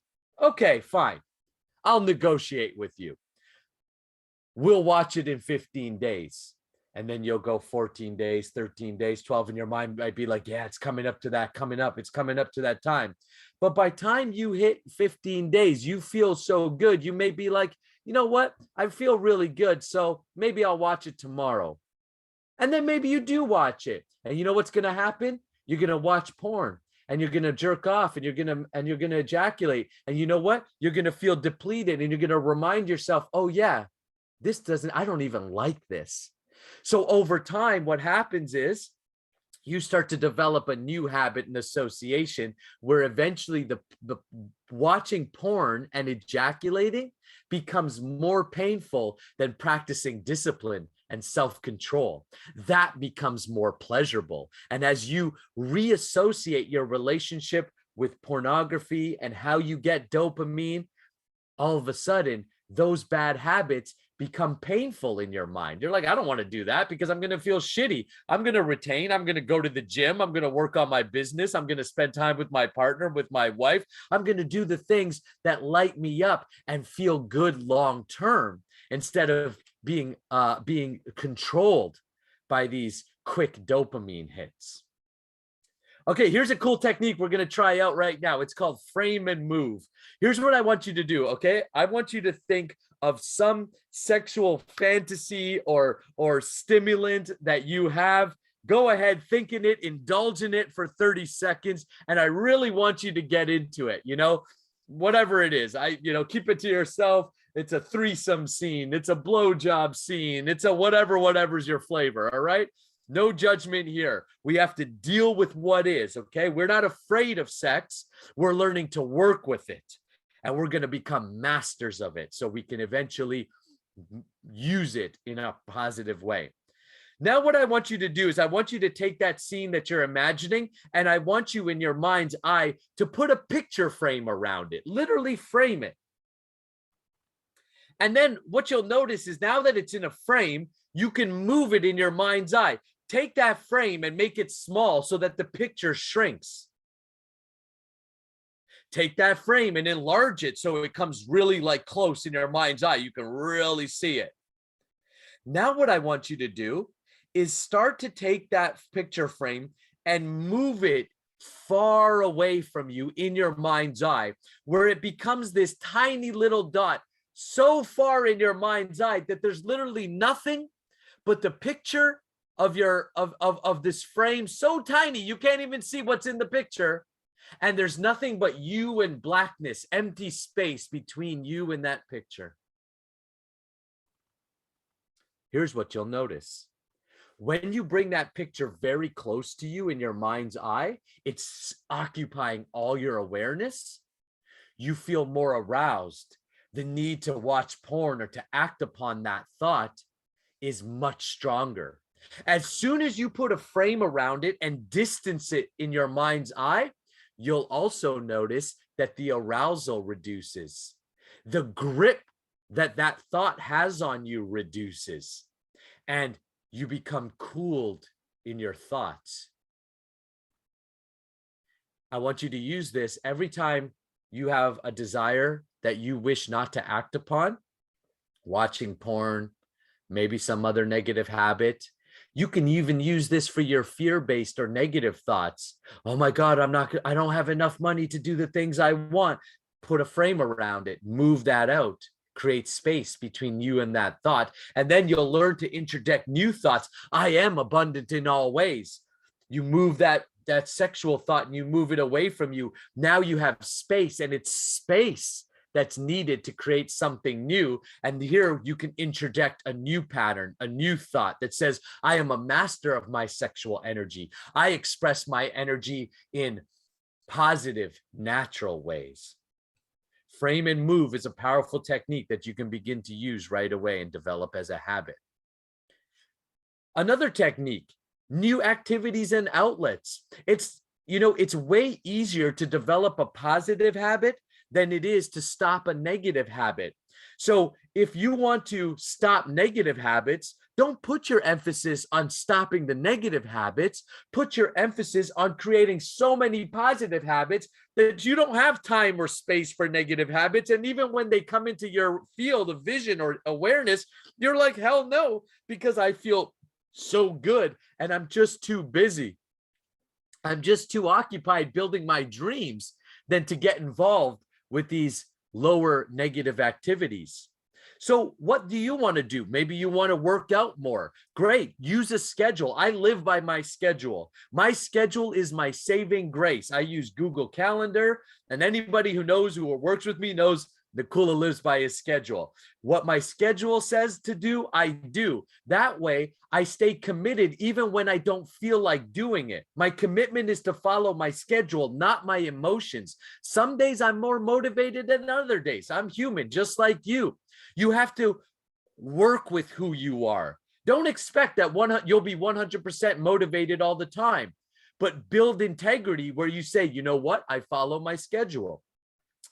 okay, fine. I'll negotiate with you. We'll watch it in 15 days. And then you'll go 14 days, 13 days, 12. And your mind might be like, yeah, it's coming up to that, coming up. It's coming up to that time. But by time you hit 15 days, you feel so good. You may be like, you know what? I feel really good. So maybe I'll watch it tomorrow. And then maybe you do watch it. And you know what's going to happen? You're going to watch porn. And you're going to jerk off and you're going to ejaculate. And you know what? You're going to feel depleted and you're going to remind yourself, oh yeah, I don't even like this. So over time, what happens is you start to develop a new habit and association where eventually the watching porn and ejaculating becomes more painful than practicing discipline and self-control. That becomes more pleasurable. And as you reassociate your relationship with pornography and how you get dopamine, all of a sudden, those bad habits become painful in your mind. You're like, I don't want to do that because I'm going to feel shitty. I'm going to retain. I'm going to go to the gym. I'm going to work on my business. I'm going to spend time with my partner, with my wife. I'm going to do the things that light me up and feel good long term instead of being controlled by these quick dopamine hits. Okay, here's a cool technique we're going to try out right now. It's called frame and move. Here's what I want you to do, okay? I want you to think of some sexual fantasy or stimulant that you have. Go ahead, think in it, indulge in it for 30 seconds, and I really want you to get into it, you know? Whatever it is, keep it to yourself. It's a threesome scene. It's a blowjob scene. It's a whatever's your flavor, all right? No judgment here. We have to deal with what is, okay? We're not afraid of sex. We're learning to work with it. And we're going to become masters of it so we can eventually use it in a positive way. Now, what I want you to do is I want you to take that scene that you're imagining, and I want you in your mind's eye to put a picture frame around it, literally frame it. And then what you'll notice is now that it's in a frame, you can move it in your mind's eye. Take that frame and make it small so that the picture shrinks. Take that frame and enlarge it so it comes really like close in your mind's eye. You can really see it. Now what I want you to do is start to take that picture frame and move it far away from you in your mind's eye, where it becomes this tiny little dot so far in your mind's eye that there's literally nothing but the picture of this frame, so tiny you can't even see what's in the picture, and there's nothing but you and blackness, empty space between you and that picture. here's what you'll notice. When you bring that picture very close to you in your mind's eye, it's occupying all your awareness. You feel more aroused. The need to watch porn or to act upon that thought is much stronger. As soon as you put a frame around it and distance it in your mind's eye, you'll also notice that the arousal reduces. The grip that that thought has on you reduces, and you become cooled in your thoughts. I want you to use this every time you have a desire that you wish not to act upon, watching porn, maybe some other negative habit. You can even use this for your fear-based or negative thoughts. Oh my God, I don't have enough money to do the things I want. Put a frame around it, move that out, create space between you and that thought. And then you'll learn to interject new thoughts. I am abundant in all ways. You move that sexual thought and you move it away from you. Now you have space, and it's space that's needed to create something new. And here you can interject a new pattern, a new thought that says, I am a master of my sexual energy. I express my energy in positive, natural ways. Frame and move is a powerful technique that you can begin to use right away and develop as a habit. Another technique, new activities and outlets. It's way easier to develop a positive habit than it is to stop a negative habit. So if you want to stop negative habits, don't put your emphasis on stopping the negative habits. Put your emphasis on creating so many positive habits that you don't have time or space for negative habits. And even when they come into your field of vision or awareness, you're like, hell no, because I feel so good and I'm just too busy. I'm just too occupied building my dreams than to get involved with these lower negative activities. So what do you want to do? Maybe you want to work out more. Great. Use a schedule. I live by my schedule. My schedule is my saving grace. I use Google Calendar, and anybody who knows, who works with me, knows Nakula lives by his schedule. What my schedule says to do, I do. That way, I stay committed even when I don't feel like doing it. My commitment is to follow my schedule, not my emotions. Some days I'm more motivated than other days. I'm human, just like you. You have to work with who you are. Don't expect that you'll be 100% motivated all the time, but build integrity where you say, you know what? I follow my schedule.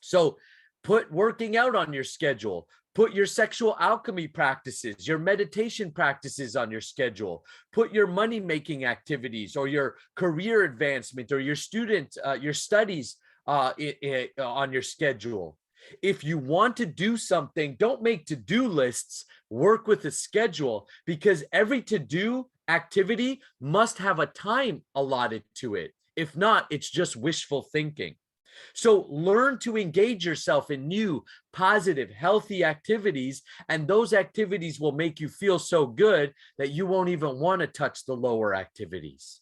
So put working out on your schedule. Put your sexual alchemy practices, your meditation practices on your schedule. Put your money-making activities or your career advancement or your studies on your schedule. If you want to do something, don't make to-do lists. Work with a schedule, because every to-do activity must have a time allotted to it. If not, it's just wishful thinking. So learn to engage yourself in new, positive, healthy activities, and those activities will make you feel so good that you won't even want to touch the lower activities.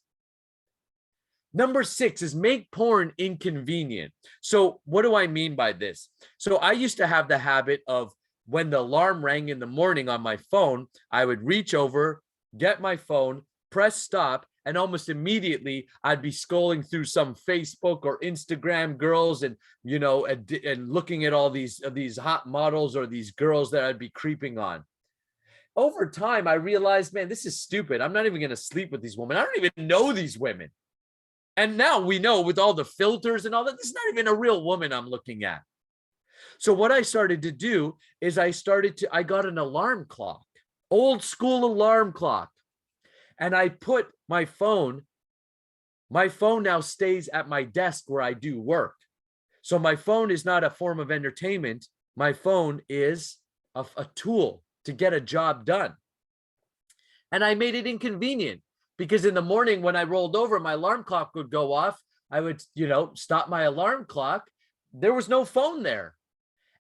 Number 6 is make porn inconvenient. So what do I mean by this? So I used to have the habit of, when the alarm rang in the morning on my phone, I would reach over, get my phone, press stop, and almost immediately I'd be scrolling through some Facebook or Instagram girls and looking at all these hot models or these girls that I'd be creeping on. Over time, I realized, man, this is stupid. I'm not even going to sleep with these women. I don't even know these women. And now we know, with all the filters and all that, this is not even a real woman I'm looking at. So what I started to do is I got an alarm clock, old school alarm clock. And I put my phone now stays at my desk where I do work. So my phone is not a form of entertainment. My phone is a tool to get a job done. And I made it inconvenient, because in the morning when I rolled over, my alarm clock would go off. I would, stop my alarm clock. There was no phone there.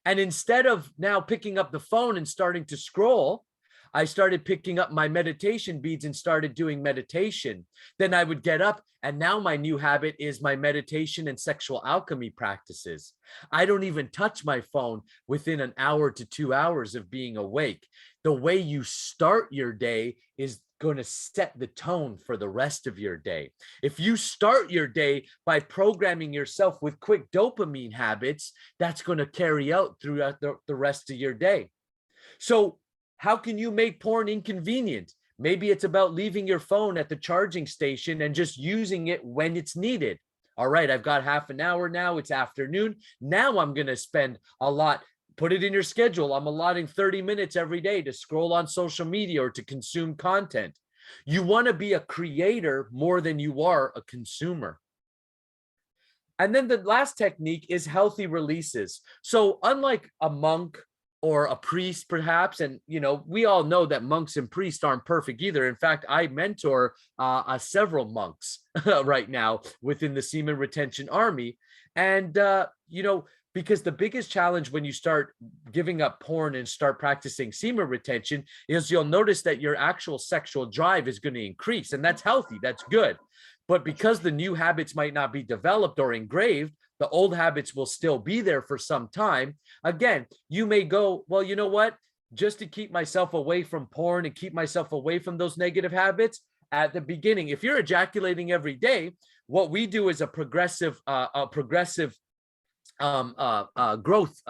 And instead of now picking up the phone and starting to scroll, I started picking up my meditation beads and started doing meditation. Then I would get up, and now my new habit is my meditation and sexual alchemy practices. I don't even touch my phone within an hour to 2 hours of being awake. The way you start your day is going to set the tone for the rest of your day. If you start your day by programming yourself with quick dopamine habits, that's going to carry out throughout the rest of your day. So how can you make porn inconvenient? Maybe it's about leaving your phone at the charging station and just using it when it's needed. All right, I've got half an hour now. It's afternoon. Now I'm going to spend a lot. Put it in your schedule. I'm allotting 30 minutes every day to scroll on social media or to consume content. You want to be a creator more than you are a consumer. And then the last technique is healthy releases. So unlike a monk or a priest, perhaps, and we all know that monks and priests aren't perfect either. In fact, I mentor several monks right now within the Semen Retention Army. And because the biggest challenge when you start giving up porn and start practicing semen retention is you'll notice that your actual sexual drive is going to increase, and that's healthy, that's good. But because the new habits might not be developed or engraved, the old habits will still be there for some time. Again, you may go, well, you know what? Just to keep myself away from porn and keep myself away from those negative habits at the beginning, if you're ejaculating every day, what we do is a progressive growth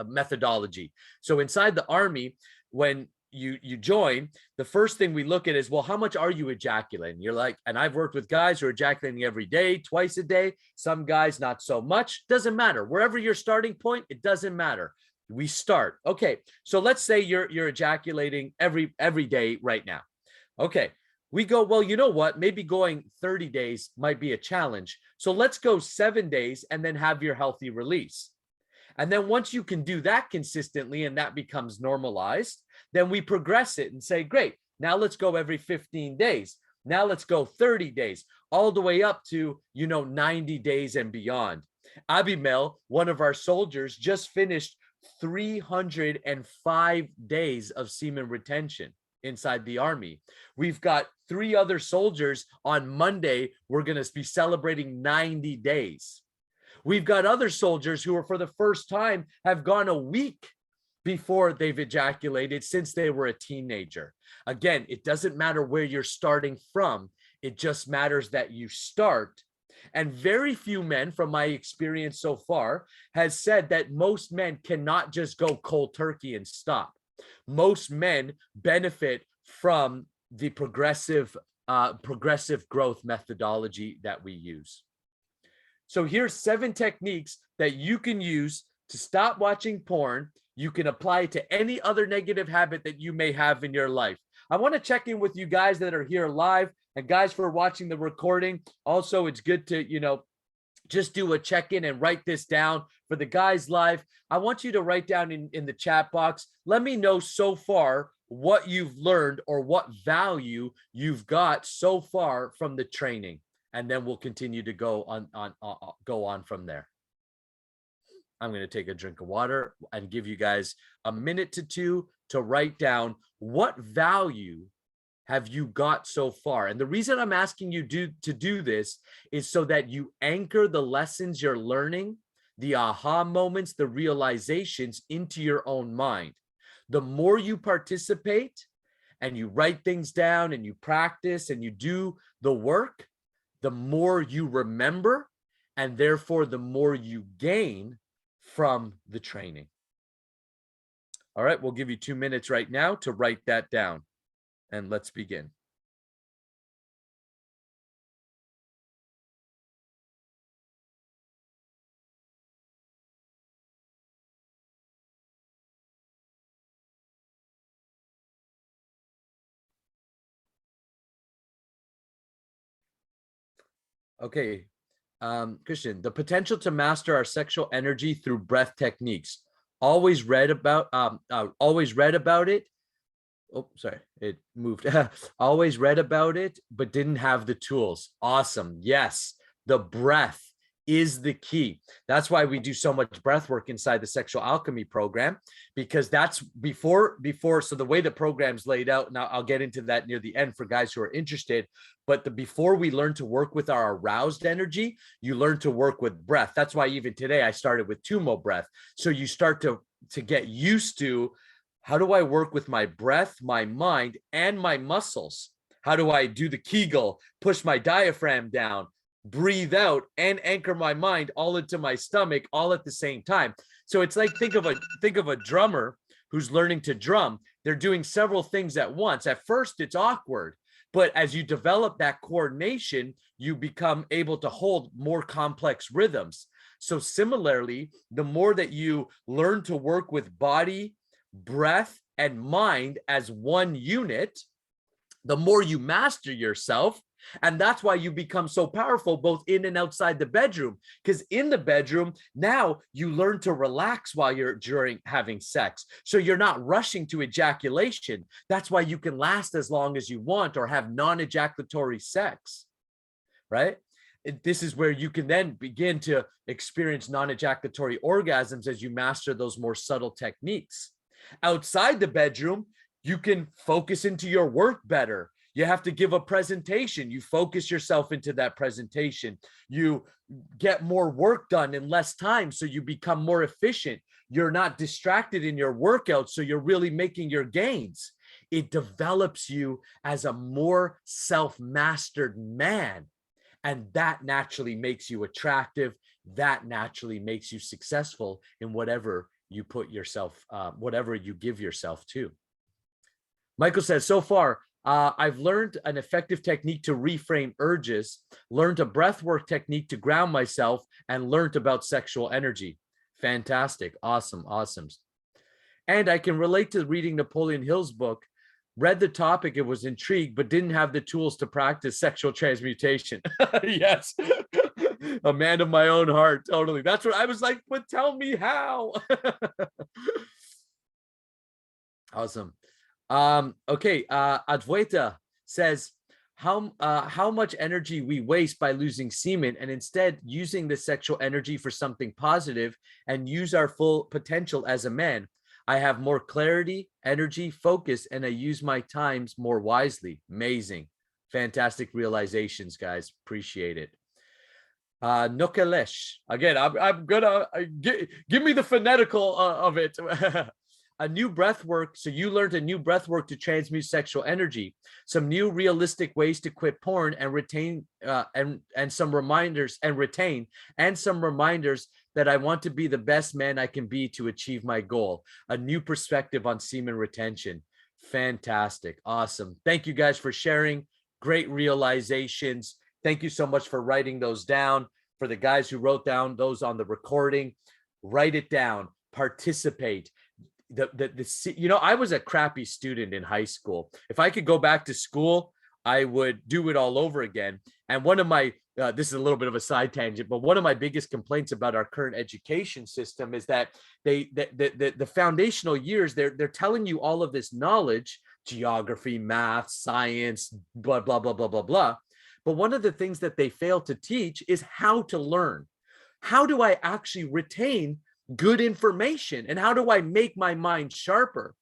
methodology. So inside the Army, when you join, the first thing we look at is, well, how much are you ejaculating? You're like, and I've worked with guys who are ejaculating every day, twice a day. Some guys not so much. Doesn't matter. Wherever your starting point, it doesn't matter. We start. Okay, so let's say you're ejaculating every day right now. Okay, we go, well, you know what? Maybe going 30 days might be a challenge. So let's go 7 days and then have your healthy release. And then once you can do that consistently and that becomes normalized, then we progress it and say, great, now let's go every 15 days. Now let's go 30 days, all the way up to, 90 days and beyond. Abimel, one of our soldiers, just finished 305 days of semen retention inside the Army. We've got 3 other soldiers on Monday. We're going to be celebrating 90 days. We've got other soldiers who are, for the first time, have gone a week before they've ejaculated since they were a teenager. Again, it doesn't matter where you're starting from. It just matters that you start. And very few men, from my experience so far, has said that most men cannot just go cold turkey and stop. Most men benefit from the progressive growth methodology that we use. So here's 7 techniques that you can use to stop watching porn. You can apply it to any other negative habit that you may have in your life. I want to check in with you guys that are here live, and guys for watching the recording. Also, it's good to, just do a check-in and write this down. For the guys live, I want you to write down in the chat box. Let me know so far what you've learned or what value you've got so far from the training. And then we'll continue to go on from there. I'm going to take a drink of water and give you guys a minute to 2 to write down what value have you got so far. And the reason I'm asking you to do this is so that you anchor the lessons you're learning, the aha moments, the realizations into your own mind. The more you participate and you write things down and you practice and you do the work, the more you remember, and therefore the more you gain from the training. All right, we'll give you 2 minutes right now to write that down, and let's begin. Okay, Christian, the potential to master our sexual energy through breath techniques. Always read about it. Oh, sorry, it moved. Always read about it, but didn't have the tools. Awesome. Yes, the breath is the key. That's why we do so much breath work inside the sexual alchemy program, because that's before. So the way the program's laid out, now I'll get into that near the end for guys who are interested, but before we learn to work with our aroused energy, you learn to work with breath. That's why even today I started with Tumo breath. So you start to get used to, how do I work with my breath, my mind, and my muscles? How do I do the Kegel, push my diaphragm down, breathe out, and anchor my mind all into my stomach all at the same time? So it's like, think of a drummer who's learning to drum. They're doing several things at once. At first, it's awkward, but as you develop that coordination, you become able to hold more complex rhythms. So similarly, the more that you learn to work with body, breath, and mind as one unit, the more you master yourself. And that's why you become so powerful both in and outside the bedroom. Because in the bedroom, now you learn to relax while you're during having sex. So you're not rushing to ejaculation. That's why you can last as long as you want or have non-ejaculatory sex, right? This is where you can then begin to experience non-ejaculatory orgasms as you master those more subtle techniques. Outside the bedroom, you can focus into your work better. You have to give a presentation. You focus yourself into that presentation. You get more work done in less time, so you become more efficient. You're not distracted in your workout, so you're really making your gains. It develops you as a more self-mastered man. And that naturally makes you attractive. That naturally makes you successful in whatever you put yourself, whatever you give yourself to. Michael says, so far, I've learned an effective technique to reframe urges, learned a breathwork technique to ground myself, and learned about sexual energy. Fantastic. Awesome. Awesome. And I can relate to reading Napoleon Hill's book, read the topic, it was intrigued, but didn't have the tools to practice sexual transmutation. Yes. A man of my own heart. Totally. That's what I was like, but tell me how. Awesome. Okay. Advaita says, how much energy we waste by losing semen, and instead using the sexual energy for something positive and use our full potential as a man. I have more clarity, energy, focus, and I use my times more wisely. Amazing. Fantastic realizations, guys. Appreciate it. Nokelesh. Again, I'm gonna give me the phonetical of it. A new breath work. So you learned a new breath work to transmute sexual energy. Some new realistic ways to quit porn and retain and some reminders and retain and some reminders that I want to be the best man I can be to achieve my goal. A new perspective on semen retention. Fantastic. Awesome. Thank you guys for sharing. Great realizations. Thank you so much for writing those down. For the guys who wrote down those on the recording, write it down, participate. I was a crappy student in high school. If I could go back to school, I would do it all over again. And one of my, this is a little bit of a side tangent, but one of my biggest complaints about our current education system is that the foundational years, they're telling you all of this knowledge, geography, math, science, blah, blah, blah, blah, blah, blah. But one of the things that they fail to teach is how to learn. How do I actually retain good information, and how do I make my mind sharper?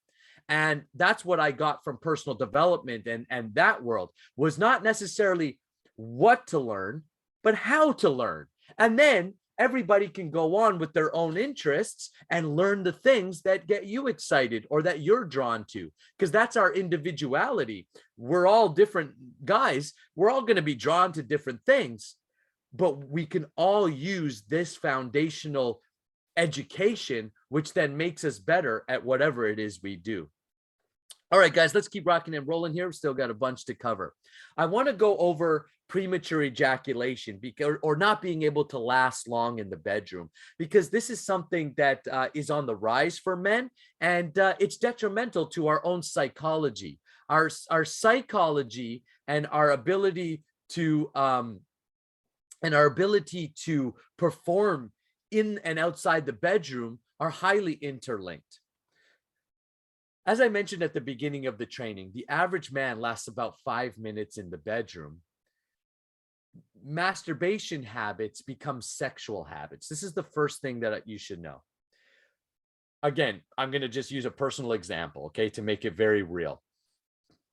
And that's what I got from personal development, and that world was not necessarily what to learn, but how to learn. And then everybody can go on with their own interests and learn the things that get you excited or that you're drawn to, because that's our individuality. We're all different guys. We're all going to be drawn to different things, but we can all use this foundational education, which then makes us better at whatever it is we do. All right, guys, let's keep rocking and rolling here. We've still got a bunch to cover. I want to go over premature ejaculation, because, or not being able to last long in the bedroom, because this is something that is on the rise for men, and it's detrimental to our own psychology. Our psychology and our ability to perform in and outside the bedroom are highly interlinked. As I mentioned at the beginning of the training, the average man lasts about 5 minutes in the bedroom. masturbation habits become sexual habits. This is the first thing that you should know. Again, I'm going to just use a personal example, okay, to make it very real.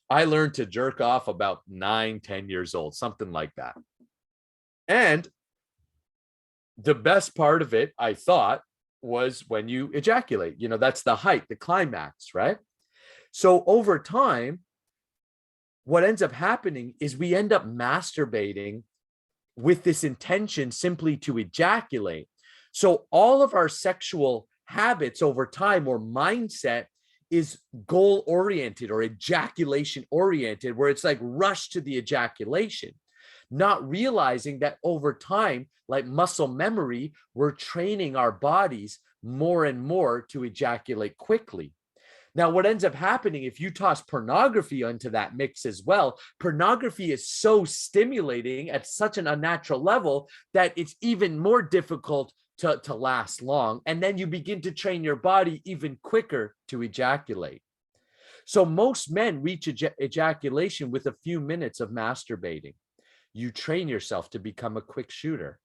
I learned to jerk off about 9-10 years old, something like that. And the best part of it, I thought, was when you ejaculate. You know, that's the height, the climax, right? So over time, what ends up happening is we end up masturbating with this intention simply to ejaculate. So all of our sexual habits over time, or mindset, is goal oriented or ejaculation oriented, where it's like rush to the ejaculation, not realizing that over time, like muscle memory, we're training our bodies more and more to ejaculate quickly. Now, what ends up happening if you toss pornography into that mix as well, pornography is so stimulating at such an unnatural level that it's even more difficult to last long. And then you begin to train your body even quicker to ejaculate. So most men reach ejaculation with a few minutes of masturbating. You train yourself to become a quick shooter.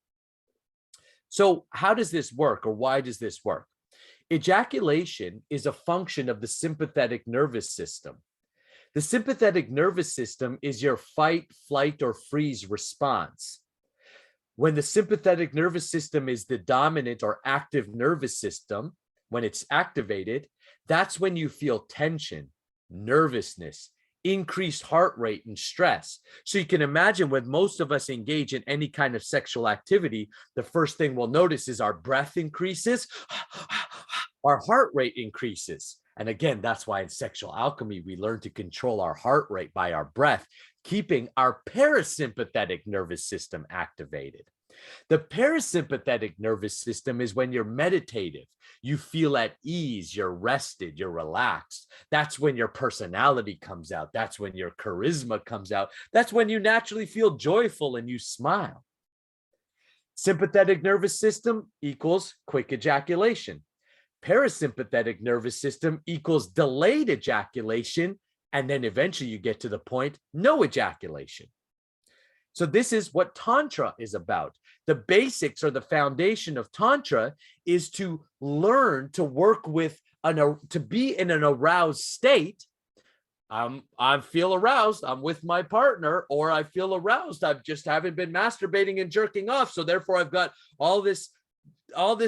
So how does this work, or why does this work? Ejaculation is a function of the sympathetic nervous system. The sympathetic nervous system is your fight, flight, or freeze response. When the sympathetic nervous system is the dominant or active nervous system, when it's activated, that's when you feel tension, nervousness, increased heart rate, and stress. So you can imagine when most of us engage in any kind of sexual activity, the first thing we'll notice is our breath increases, our heart rate increases. And again, that's why in sexual alchemy, we learn to control our heart rate by our breath, keeping our parasympathetic nervous system activated. The parasympathetic nervous system is when you're meditative, you feel at ease, you're rested, you're relaxed. That's when your personality comes out. That's when your charisma comes out. That's when you naturally feel joyful and you smile. Sympathetic nervous system equals quick ejaculation. Parasympathetic nervous system equals delayed ejaculation. And then eventually you get to the point, no ejaculation. So this is what Tantra is about. The basics or the foundation of Tantra is to learn to work with, to be in an aroused state. I feel aroused, I'm with my partner, or I feel aroused, I just haven't been masturbating and jerking off. So therefore I've got all this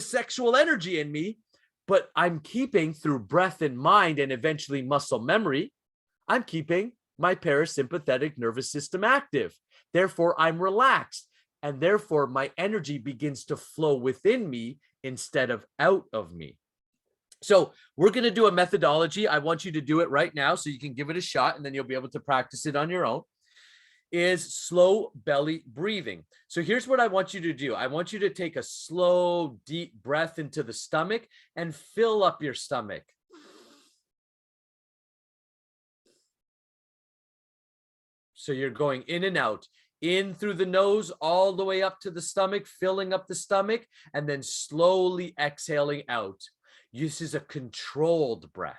sexual energy in me, but I'm keeping through breath and mind and eventually muscle memory, I'm keeping my parasympathetic nervous system active. Therefore, I'm relaxed. And therefore, my energy begins to flow within me instead of out of me. So we're going to do a methodology. I want you to do it right now so you can give it a shot, and then you'll be able to practice it on your own. Is slow belly breathing. So here's what I want you to do. I want you to take a slow, deep breath into the stomach and fill up your stomach. So you're going in and out, in through the nose, all the way up to the stomach, filling up the stomach, and then slowly exhaling out. This is a controlled breath.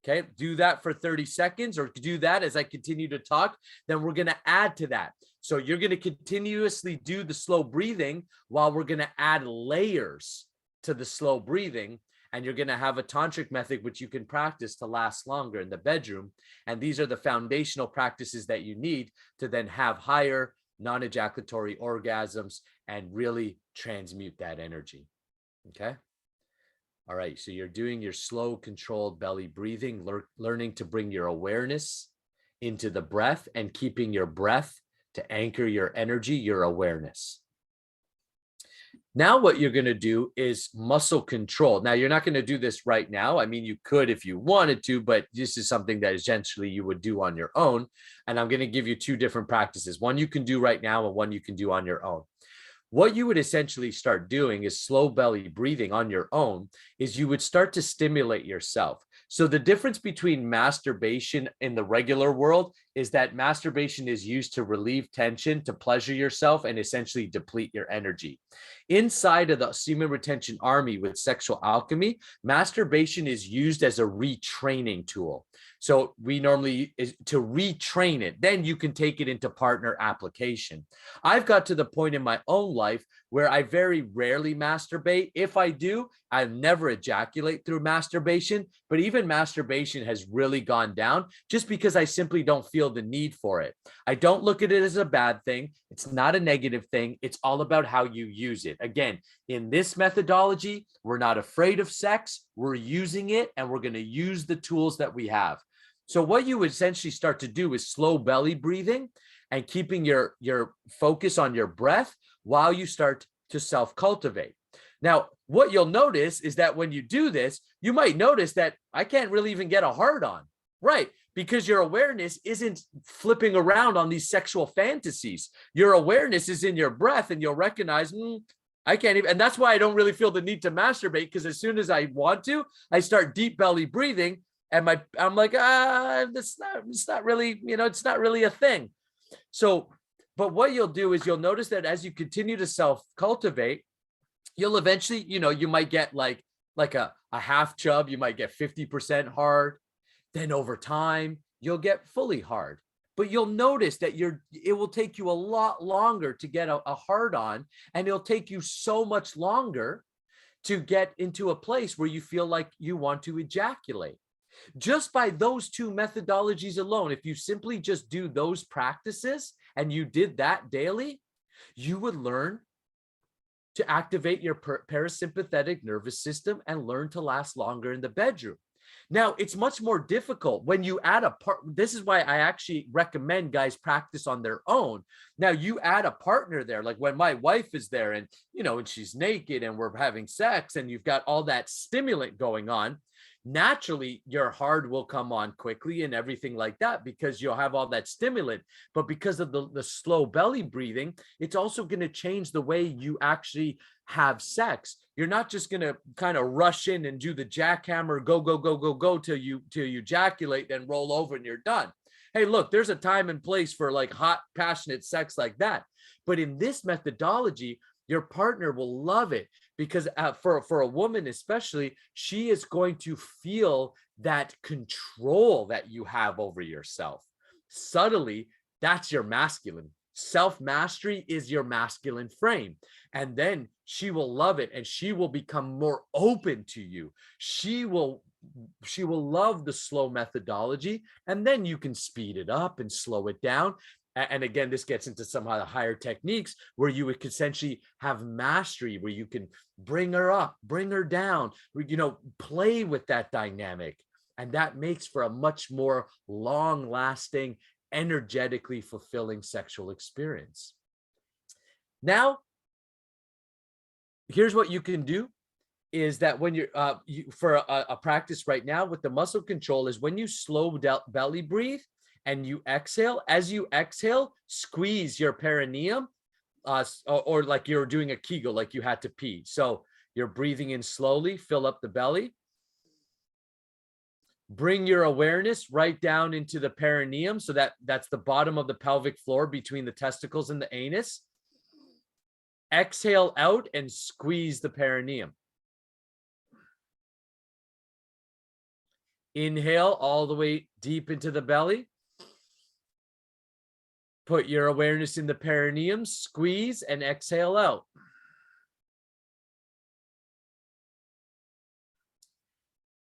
Okay, do that for 30 seconds, or do that as I continue to talk. Then we're going to add to that. So you're going to continuously do the slow breathing while we're going to add layers to the slow breathing. And you're going to have a tantric method, which you can practice to last longer in the bedroom. And these are the foundational practices that you need to then have higher non-ejaculatory orgasms and really transmute that energy. Okay. All right. So you're doing your slow, controlled belly breathing, learning to bring your awareness into the breath and keeping your breath to anchor your energy, your awareness. Now what you're going to do is muscle control. Now, you're not going to do this right now. I mean, you could if you wanted to, but this is something that essentially you would do on your own. And I'm going to give you two different practices. One you can do right now and one you can do on your own. what you would essentially start doing is slow belly breathing on your own, is you would start to stimulate yourself. So the difference between masturbation in the regular world is that masturbation is used to relieve tension, to pleasure yourself, and essentially deplete your energy. Inside of the semen retention army with sexual alchemy, masturbation is used as a retraining tool. So we normally is to retrain it. Then you can take it into partner application. I've got to the point in my own life where I very rarely masturbate. If I do, I never ejaculate through masturbation, but even masturbation has really gone down just because I simply don't feel the need for it. I don't look at it as a bad thing. It's not a negative thing. It's all about how you use it. Again, in this methodology, we're not afraid of sex. We're using it, and we're going to use the tools that we have. So what you essentially start to do is slow belly breathing and keeping your focus on your breath while you start to self-cultivate. Now, what you'll notice is that when you do this, you might notice that I can't really even get a hard on, right? Because your awareness isn't flipping around on these sexual fantasies. Your awareness is in your breath, and you'll recognize, I can't even, and that's why I don't really feel the need to masturbate, because as soon as I want to, I start deep belly breathing, and I'm like, it's not really, it's not really a thing. So, but what you'll do is you'll notice that as you continue to self-cultivate, you'll eventually, you might get like a half chub, you might get 50% hard. Then over time, you'll get fully hard. But you'll notice that it will take you a lot longer to get a hard on, and it'll take you so much longer to get into a place where you feel like you want to ejaculate. Just by those two methodologies alone, if you simply just do those practices and you did that daily, you would learn to activate your parasympathetic nervous system and learn to last longer in the bedroom. Now, it's much more difficult when you add a part. This is why I actually recommend guys practice on their own. Now, you add a partner there, like when my wife is there and, and she's naked and we're having sex and you've got all that stimulant going on, naturally your hard will come on quickly and everything like that because you'll have all that stimulant. But because of the slow belly breathing, it's also going to change the way you actually have sex. You're not just going to kind of rush in and do the jackhammer, go till you ejaculate, then roll over and you're done. Hey, look, there's a time and place for like hot, passionate sex like that. But in this methodology, your partner will love it because for a woman especially, she is going to feel that control that you have over yourself. Subtly, that's your masculine. Self-mastery is your masculine frame. And then she will love it and she will become more open to you. She will love the slow methodology, and then you can speed it up and slow it down. And again, this gets into some of the higher techniques where you would essentially have mastery, where you can bring her up, bring her down, play with that dynamic. And that makes for a much more long-lasting, energetically fulfilling sexual experience. Now, here's what you can do is that when you're for a practice right now with the muscle control is when you slow belly breathe and you exhale, as you exhale, squeeze your perineum or like you're doing a Kegel, like you had to pee. So you're breathing in slowly, fill up the belly. Bring your awareness right down into the perineum. So that's the bottom of the pelvic floor between the testicles and the anus. Exhale out and squeeze the perineum. Inhale all the way deep into the belly. Put your awareness in the perineum, squeeze, and exhale out.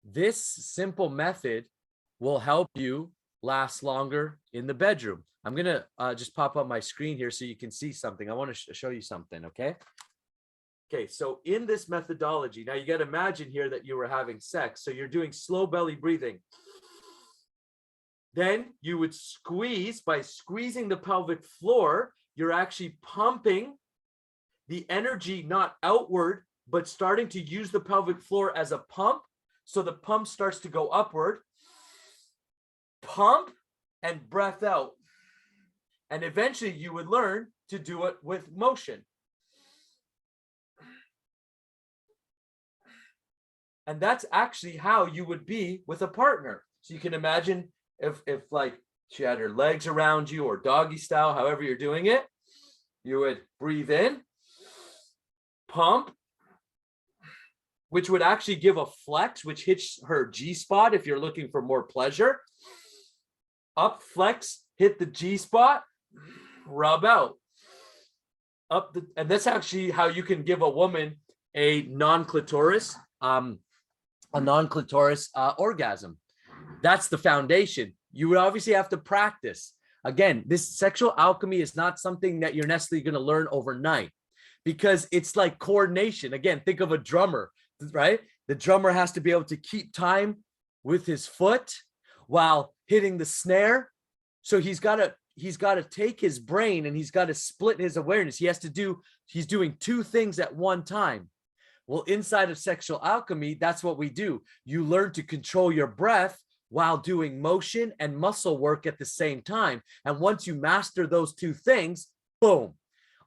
This simple method will help you last longer in the bedroom. I'm going to just pop up my screen here so you can see something. I want to show you something, okay? Okay, so in this methodology, now you got to imagine here that you were having sex. So you're doing slow belly breathing. Then you would squeeze. By squeezing the pelvic floor, you're actually pumping the energy not outward, but starting to use the pelvic floor as a pump. So the pump starts to go upward. Pump and breath out. And eventually you would learn to do it with motion. And that's actually how you would be with a partner. So you can imagine if like she had her legs around you or doggy style, however you're doing it, you would breathe in, pump, which would actually give a flex, which hits her G spot if you're looking for more pleasure. Up, flex, hit the G spot, rub out. And that's actually how you can give a woman a non-clitoris orgasm. That's the foundation. You would obviously have to practice. Again, this sexual alchemy is not something that you're necessarily going to learn overnight, because it's like coordination. Again, think of a drummer, right? The drummer has to be able to keep time with his foot while hitting the snare. So he's got to take his brain and he's got to split his awareness. He's doing two things at one time. Well, inside of sexual alchemy, that's what we do. You learn to control your breath while doing motion and muscle work at the same time. And once you master those two things, boom,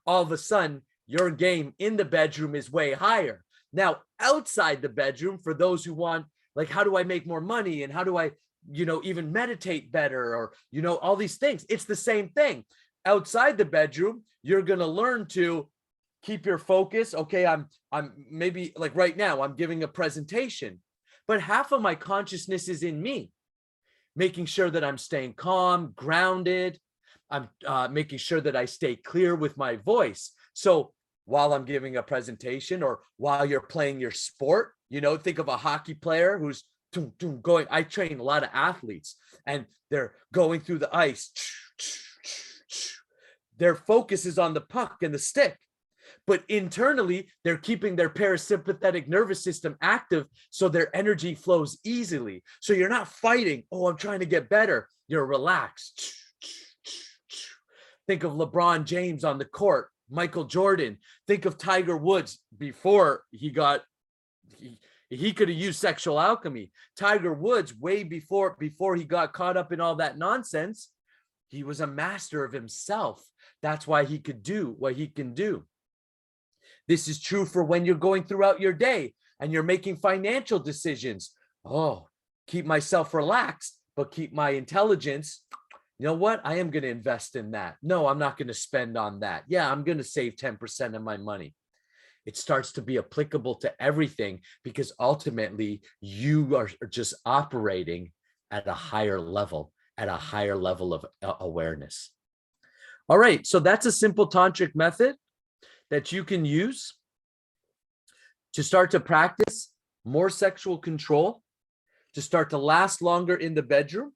all of a sudden your game in the bedroom is way higher. Now, outside the bedroom, for those who want, like, how do I make more money? And how do I, even meditate better, or, all these things? It's the same thing. Outside the bedroom, you're going to learn to keep your focus. Okay, I'm maybe like right now, I'm giving a presentation, but half of my consciousness is in me, making sure that I'm staying calm, grounded. I'm making sure that I stay clear with my voice. So while I'm giving a presentation, or while you're playing your sport, think of a hockey player who's going. I train a lot of athletes, and they're going through the ice. Their focus is on the puck and the stick, but internally they're keeping their parasympathetic nervous system active, so their energy flows easily. So you're not fighting, oh, I'm trying to get better. You're relaxed. Think of LeBron James on the court, Michael Jordan. Think of Tiger Woods before he could have used sexual alchemy. Tiger Woods, way before he got caught up in all that nonsense, he was a master of himself. That's why he could do what he can do. This is true for when you're going throughout your day and you're making financial decisions. Oh, keep myself relaxed, but keep my intelligence. You know what? I am going to invest in that. No, I'm not going to spend on that. Yeah, I'm going to save 10% of my money. It starts to be applicable to everything, because ultimately you are just operating at a higher level of awareness. All right. So that's a simple tantric method that you can use to start to practice more sexual control, to start to last longer in the bedroom,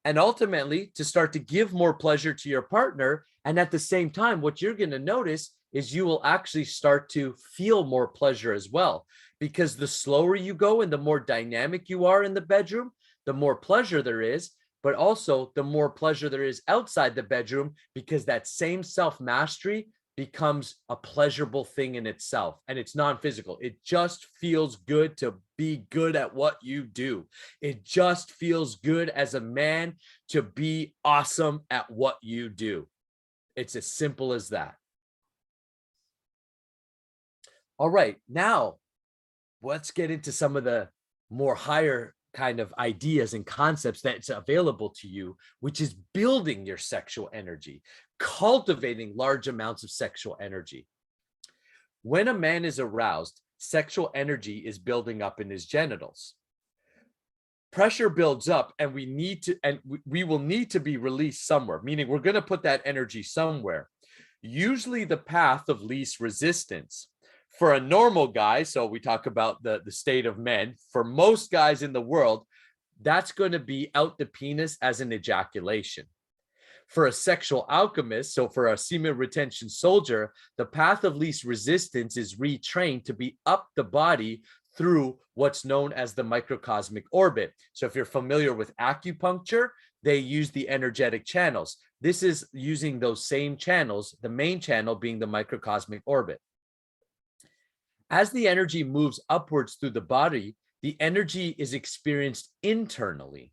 and ultimately to start to give more pleasure to your partner. And at the same time, what you're going to notice is you will actually start to feel more pleasure as well, because the slower you go and the more dynamic you are in the bedroom, the more pleasure there is, but also the more pleasure there is outside the bedroom, because that same self-mastery becomes a pleasurable thing in itself, and it's non-physical. It just feels good to be good at what you do. It just feels good as a man to be awesome at what you do. It's as simple as that. All right, now let's get into some of the more higher kind of ideas and concepts that's available to you, which is building your sexual energy, cultivating large amounts of sexual energy. When a man is aroused, sexual energy is building up in his genitals. Pressure builds up, and we will need to be released somewhere, meaning we're going to put that energy somewhere. Usually the path of least resistance. For a normal guy, so we talk about the state of men, for most guys in the world, that's going to be out the penis as an ejaculation. For a sexual alchemist, so for a semen retention soldier, the path of least resistance is retrained to be up the body through what's known as the microcosmic orbit. So if you're familiar with acupuncture, they use the energetic channels. This is using those same channels, the main channel being the microcosmic orbit. As the energy moves upwards through the body, the energy is experienced internally.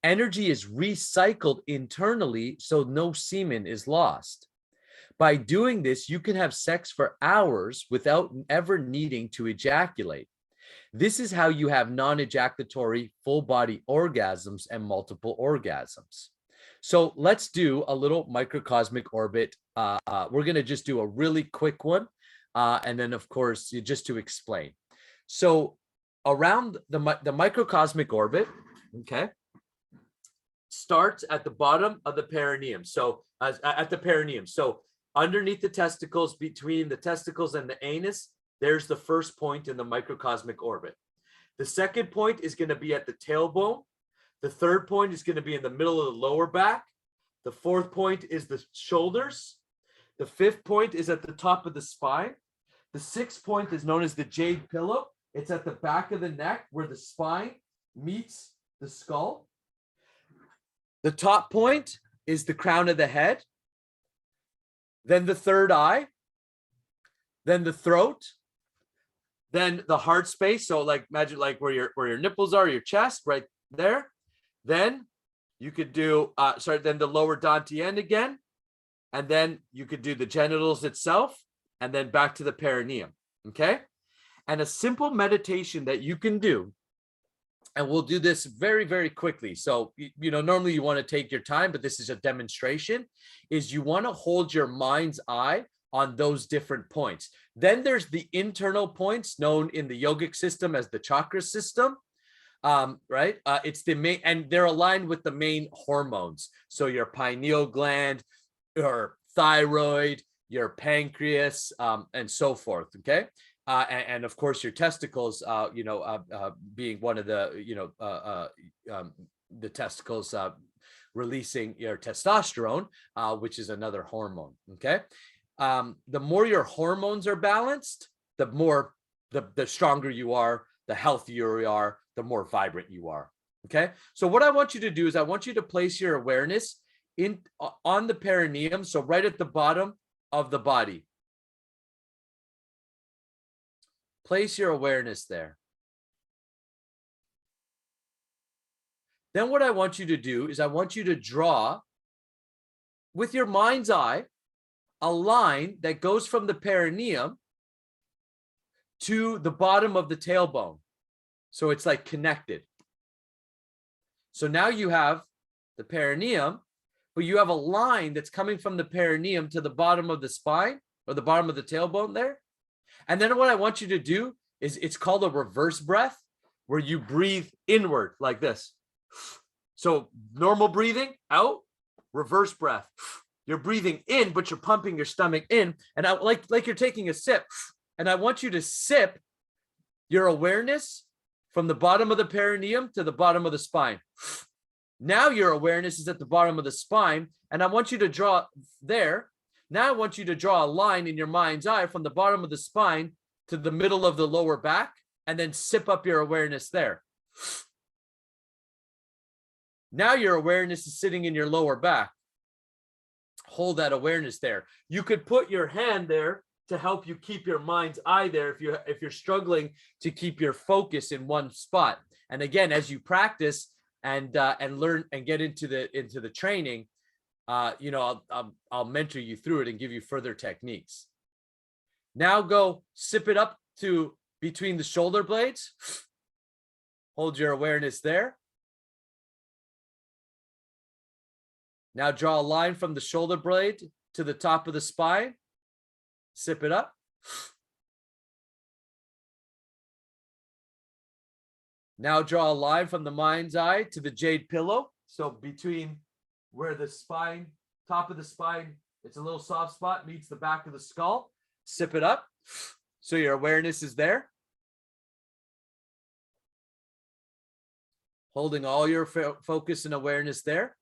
Energy is recycled internally, so no semen is lost. By doing this, you can have sex for hours without ever needing to ejaculate. This is how you have non-ejaculatory full body orgasms and multiple orgasms. So let's do a little microcosmic orbit. We're going to just do a really quick one. And then, of course, just to explain. So around the microcosmic orbit, okay, starts at the bottom of the perineum. So at the perineum. So underneath the testicles, between the testicles and the anus, there's the first point in the microcosmic orbit. The second point is going to be at the tailbone. The third point is going to be in the middle of the lower back. The fourth point is the shoulders. The fifth point is at the top of the spine. The sixth point is known as the jade pillow. It's at the back of the neck where the spine meets the skull. The top point is the crown of the head. Then the third eye. Then the throat. Then the heart space. So like imagine like where your nipples are, your chest right there. Then you could do, then the lower dantian again. And then you could do the genitals itself and then back to the perineum. Okay. And a simple meditation that you can do, and we'll do this very, very quickly. So, normally you want to take your time, but this is a demonstration, is you want to hold your mind's eye on those different points. Then there's the internal points known in the yogic system as the chakra system, right? It's the main, and they're aligned with the main hormones. So your pineal gland, your thyroid, your pancreas, and so forth. Okay. And of course your testicles, being one of the, the testicles, releasing your testosterone, which is another hormone. Okay. The more your hormones are balanced, the more, the stronger you are, the healthier you are, the more vibrant you are. Okay. So what I want you to do is I want you to place your awareness on the perineum. So right at the bottom of the body, place your awareness there. Then what I want you to do is I want you to draw with your mind's eye a line that goes from the perineum to the bottom of the tailbone. So it's like connected. So now you have the perineum, but you have a line that's coming from the perineum to the bottom of the spine or the bottom of the tailbone there. And then what I want you to do is it's called a reverse breath, where you breathe inward like this. So normal breathing out, reverse breath. You're breathing in, but you're pumping your stomach in. And I like you're taking a sip. And I want you to sip your awareness from the bottom of the perineum to the bottom of the spine. Now your awareness is at the bottom of the spine. And I want you to draw there. Now I want you to draw a line in your mind's eye from the bottom of the spine to the middle of the lower back, and then sip up your awareness there. Now your awareness is sitting in your lower back. Hold that awareness there. You could put your hand there to help you keep your mind's eye there if you're struggling to keep your focus in one spot. And again, as you practice and learn and get into the training, I'll mentor you through it and give you further techniques. Now go sip it up to between the shoulder blades. Hold your awareness there. Now draw a line from the shoulder blade to the top of the spine. Sip it up. Now draw a line from the mind's eye to the jade pillow. So between where the spine, top of the spine, it's a little soft spot, meets the back of the skull. Sip it up. So your awareness is there. Holding all your focus and awareness there.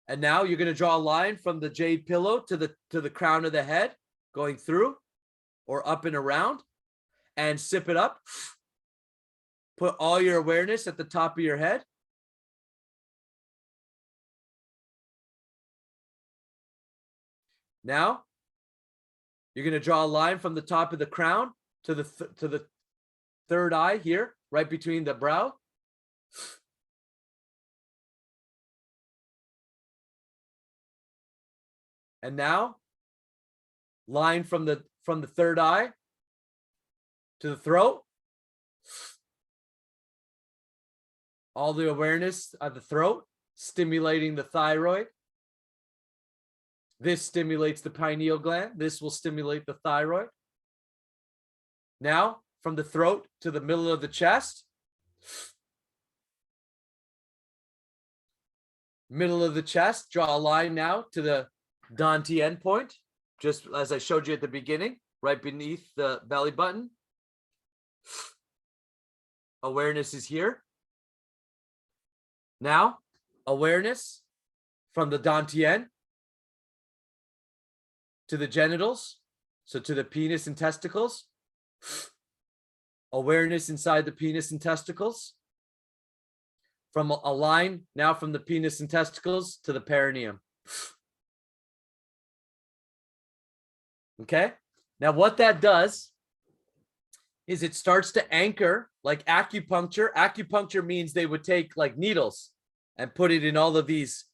And now you're going to draw a line from the jade pillow to the crown of the head, going through or up and around, and sip it up. Put all your awareness at the top of your head. Now, you're going to draw a line from the top of the crown to the third eye here, right between the brow. And now, line from the third eye to the throat. All the awareness of the throat, stimulating the thyroid. This stimulates the pineal gland. This will stimulate the thyroid. Now, from the throat to the middle of the chest. Middle of the chest, draw a line now to the Dantian point, just as I showed you at the beginning, right beneath the belly button. Awareness is here. Now, awareness from the Dantian to the genitals, so to the penis and testicles. Awareness inside the penis and testicles. From a line now from the penis and testicles to the perineum. Okay. Now what that does is it starts to anchor like acupuncture. Acupuncture means they would take like needles and put it in all of these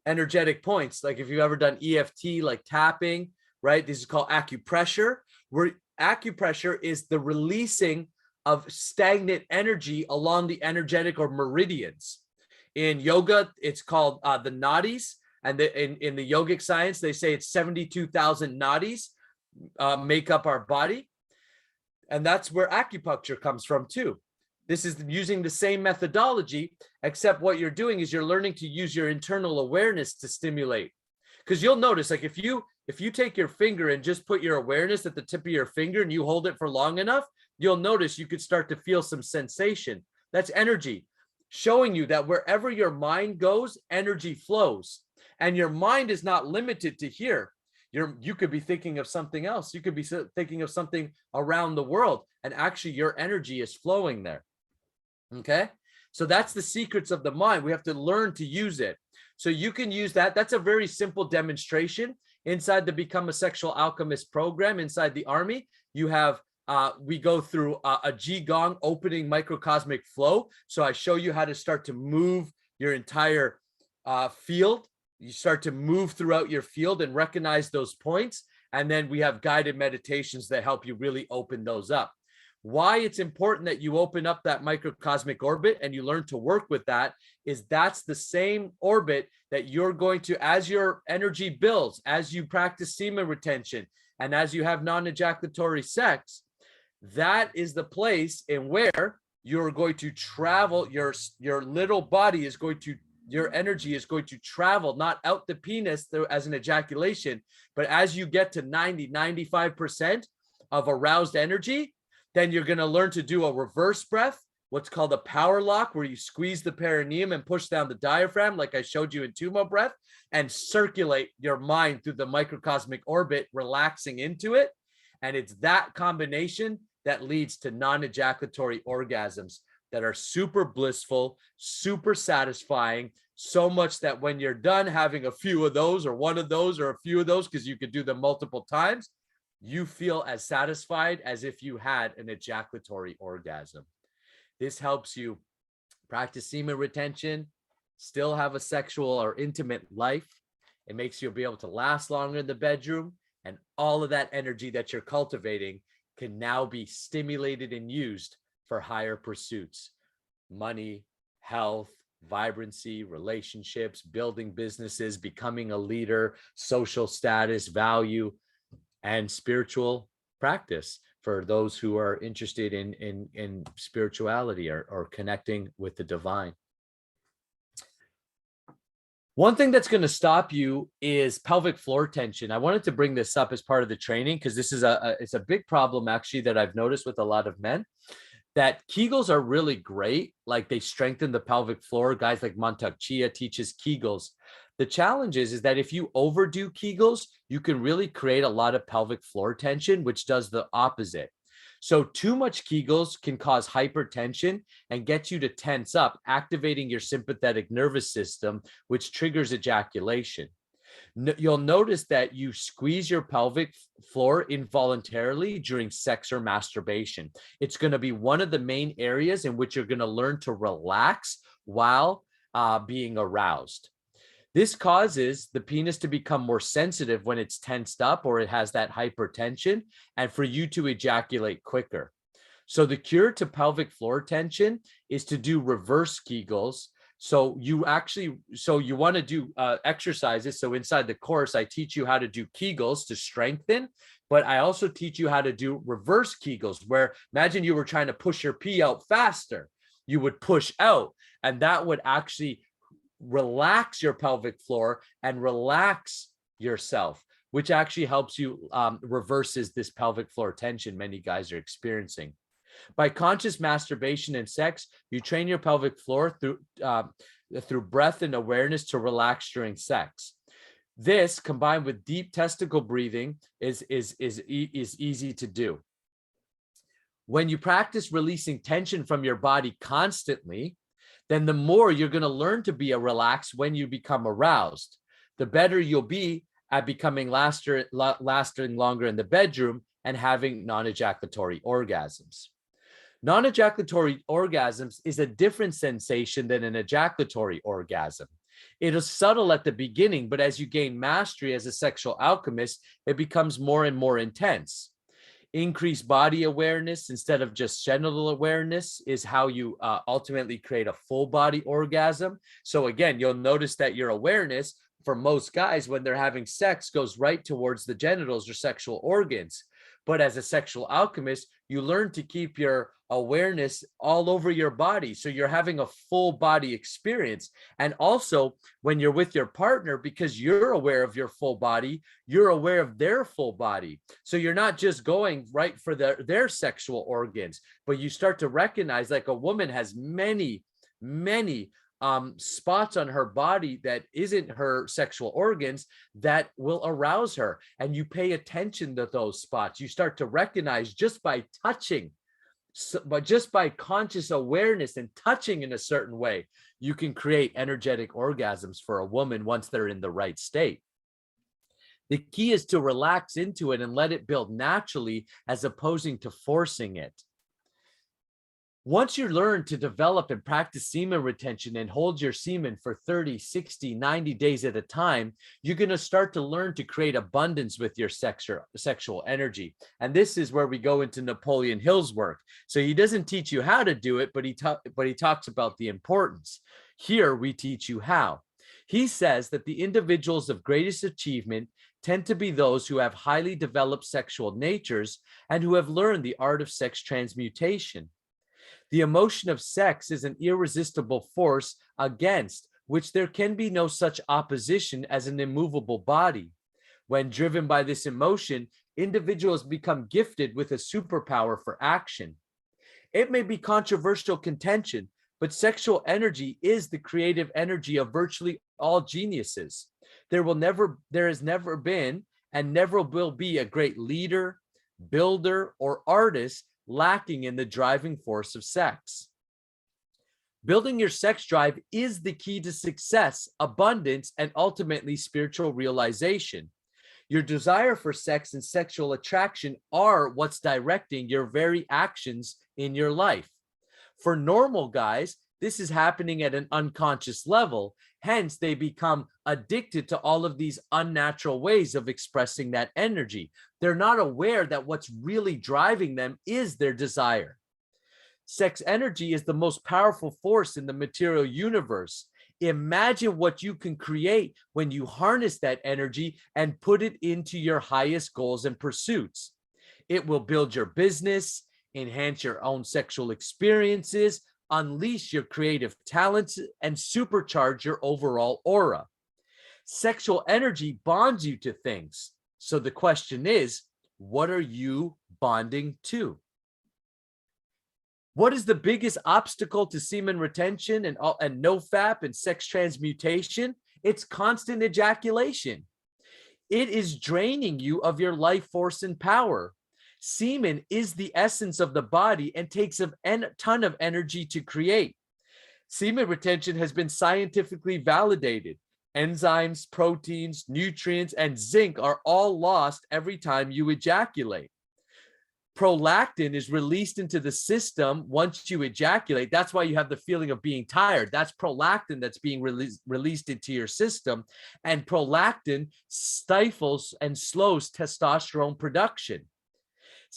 energetic points. Like if you've ever done EFT, like tapping, right? This is called acupressure, where acupressure is the releasing of stagnant energy along the energetic or meridians. In yoga, it's called the nadis. And in the yogic science, they say it's 72,000 nadis make up our body. And that's where acupuncture comes from too. This is using the same methodology, except what you're doing is you're learning to use your internal awareness to stimulate. Because you'll notice, like if you take your finger and just put your awareness at the tip of your finger and you hold it for long enough, you'll notice you could start to feel some sensation. That's energy showing you that wherever your mind goes, energy flows. And your mind is not limited to here. You could be thinking of something else. You could be thinking of something around the world, and actually your energy is flowing there. Okay? So that's the secrets of the mind. We have to learn to use it. So you can use that. That's a very simple demonstration inside the Become a Sexual Alchemist program inside the Army. You have we go through a Qigong opening microcosmic flow. So I show you how to start to move your entire field. You start to move throughout your field and recognize those points. And then we have guided meditations that help you really open those up. Why it's important that you open up that microcosmic orbit and you learn to work with that is that's the same orbit that you're going to, as your energy builds, as you practice semen retention, and as you have non-ejaculatory sex, that is the place in where you're going to travel. Your little body is going to, your energy is going to travel, not out the penis as an ejaculation, but as you get to 95% of aroused energy, then you're going to learn to do a reverse breath, what's called a power lock, where you squeeze the perineum and push down the diaphragm, like I showed you in Tumo breath, and circulate your mind through the microcosmic orbit, relaxing into it. And it's that combination that leads to non-ejaculatory orgasms that are super blissful, super satisfying, so much that when you're done having a few of those or one of those or a few of those, because you could do them multiple times, you feel as satisfied as if you had an ejaculatory orgasm. This helps you practice semen retention, still have a sexual or intimate life. It makes you be able to last longer in the bedroom, and all of that energy that you're cultivating can now be stimulated and used for higher pursuits: money, health, vibrancy, relationships, building businesses, becoming a leader, social status, value, and spiritual practice for those who are interested in spirituality or connecting with the divine. One thing that's going to stop you is pelvic floor tension. I wanted to bring this up as part of the training because this is it's a big problem actually that I've noticed with a lot of men, that Kegels are really great. Like they strengthen the pelvic floor. Guys like Montauk Chia teaches Kegels. The challenge is that if you overdo Kegels, you can really create a lot of pelvic floor tension, which does the opposite. So too much Kegels can cause hypertension and get you to tense up, activating your sympathetic nervous system, which triggers ejaculation. You'll notice that you squeeze your pelvic floor involuntarily during sex or masturbation. It's going to be one of the main areas in which you're going to learn to relax while being aroused. This causes the penis to become more sensitive when it's tensed up or it has that hypertension, and for you to ejaculate quicker. So the cure to pelvic floor tension is to do reverse Kegels. So you want to do exercises. So inside the course, I teach you how to do Kegels to strengthen, but I also teach you how to do reverse Kegels, where imagine you were trying to push your pee out faster. You would push out, and that would actually relax your pelvic floor and relax yourself, which actually helps you reverses this pelvic floor tension many guys are experiencing. By conscious masturbation and sex, you train your pelvic floor through breath and awareness to relax during sex. This, combined with deep testicle breathing, is easy to do. When you practice releasing tension from your body constantly, then the more you're going to learn to be relaxed when you become aroused. The better you'll be at becoming lasting longer in the bedroom and having non-ejaculatory orgasms. Non-ejaculatory orgasms is a different sensation than an ejaculatory orgasm. It is subtle at the beginning, but as you gain mastery as a sexual alchemist, it becomes more and more intense. Increased body awareness instead of just genital awareness is how you ultimately create a full body orgasm. So again, you'll notice that your awareness for most guys when they're having sex goes right towards the genitals or sexual organs. But as a sexual alchemist, you learn to keep your awareness all over your body. So you're having a full body experience. And also when you're with your partner, because you're aware of your full body, you're aware of their full body. So you're not just going right for their sexual organs, but you start to recognize, like, a woman has many spots on her body that isn't her sexual organs that will arouse her. And you pay attention to those spots. You start to recognize just by touching, but just by conscious awareness and touching in a certain way, you can create energetic orgasms for a woman once they're in the right state. The key is to relax into it and let it build naturally as opposing to forcing it. Once you learn to develop and practice semen retention and hold your semen for 30, 60, 90 days at a time, you're going to start to learn to create abundance with your sexual energy. And this is where we go into Napoleon Hill's work. So he doesn't teach you how to do it, but he talks about the importance. Here we teach you how. He says that the individuals of greatest achievement tend to be those who have highly developed sexual natures and who have learned the art of sex transmutation. The emotion of sex is an irresistible force against which there can be no such opposition as an immovable body. When driven by this emotion, individuals become gifted with a superpower for action. It may be controversial contention, but sexual energy is the creative energy of virtually all geniuses. There has never been and never will be a great leader, builder, or artist lacking in the driving force of sex. Building your sex drive is the key to success, abundance, and ultimately spiritual realization. Your desire for sex and sexual attraction are what's directing your very actions in your life. For normal guys, this is happening at an unconscious level. Hence, they become addicted to all of these unnatural ways of expressing that energy. They're not aware that what's really driving them is their desire. Sex energy is the most powerful force in the material universe. Imagine what you can create when you harness that energy and put it into your highest goals and pursuits. It will build your business, enhance your own sexual experiences, unleash your creative talents, and supercharge your overall aura. Sexual energy bonds you to things. So the question is, what are you bonding to? What is the biggest obstacle to semen retention and nofap and sex transmutation? It's constant ejaculation. It is draining you of your life force and power. Semen is the essence of the body and takes a ton of energy to create. Semen retention has been scientifically validated. Enzymes, proteins, nutrients, and zinc are all lost every time you ejaculate. Prolactin is released into the system once you ejaculate. That's why you have the feeling of being tired. That's prolactin that's being released into your system. And prolactin stifles and slows testosterone production.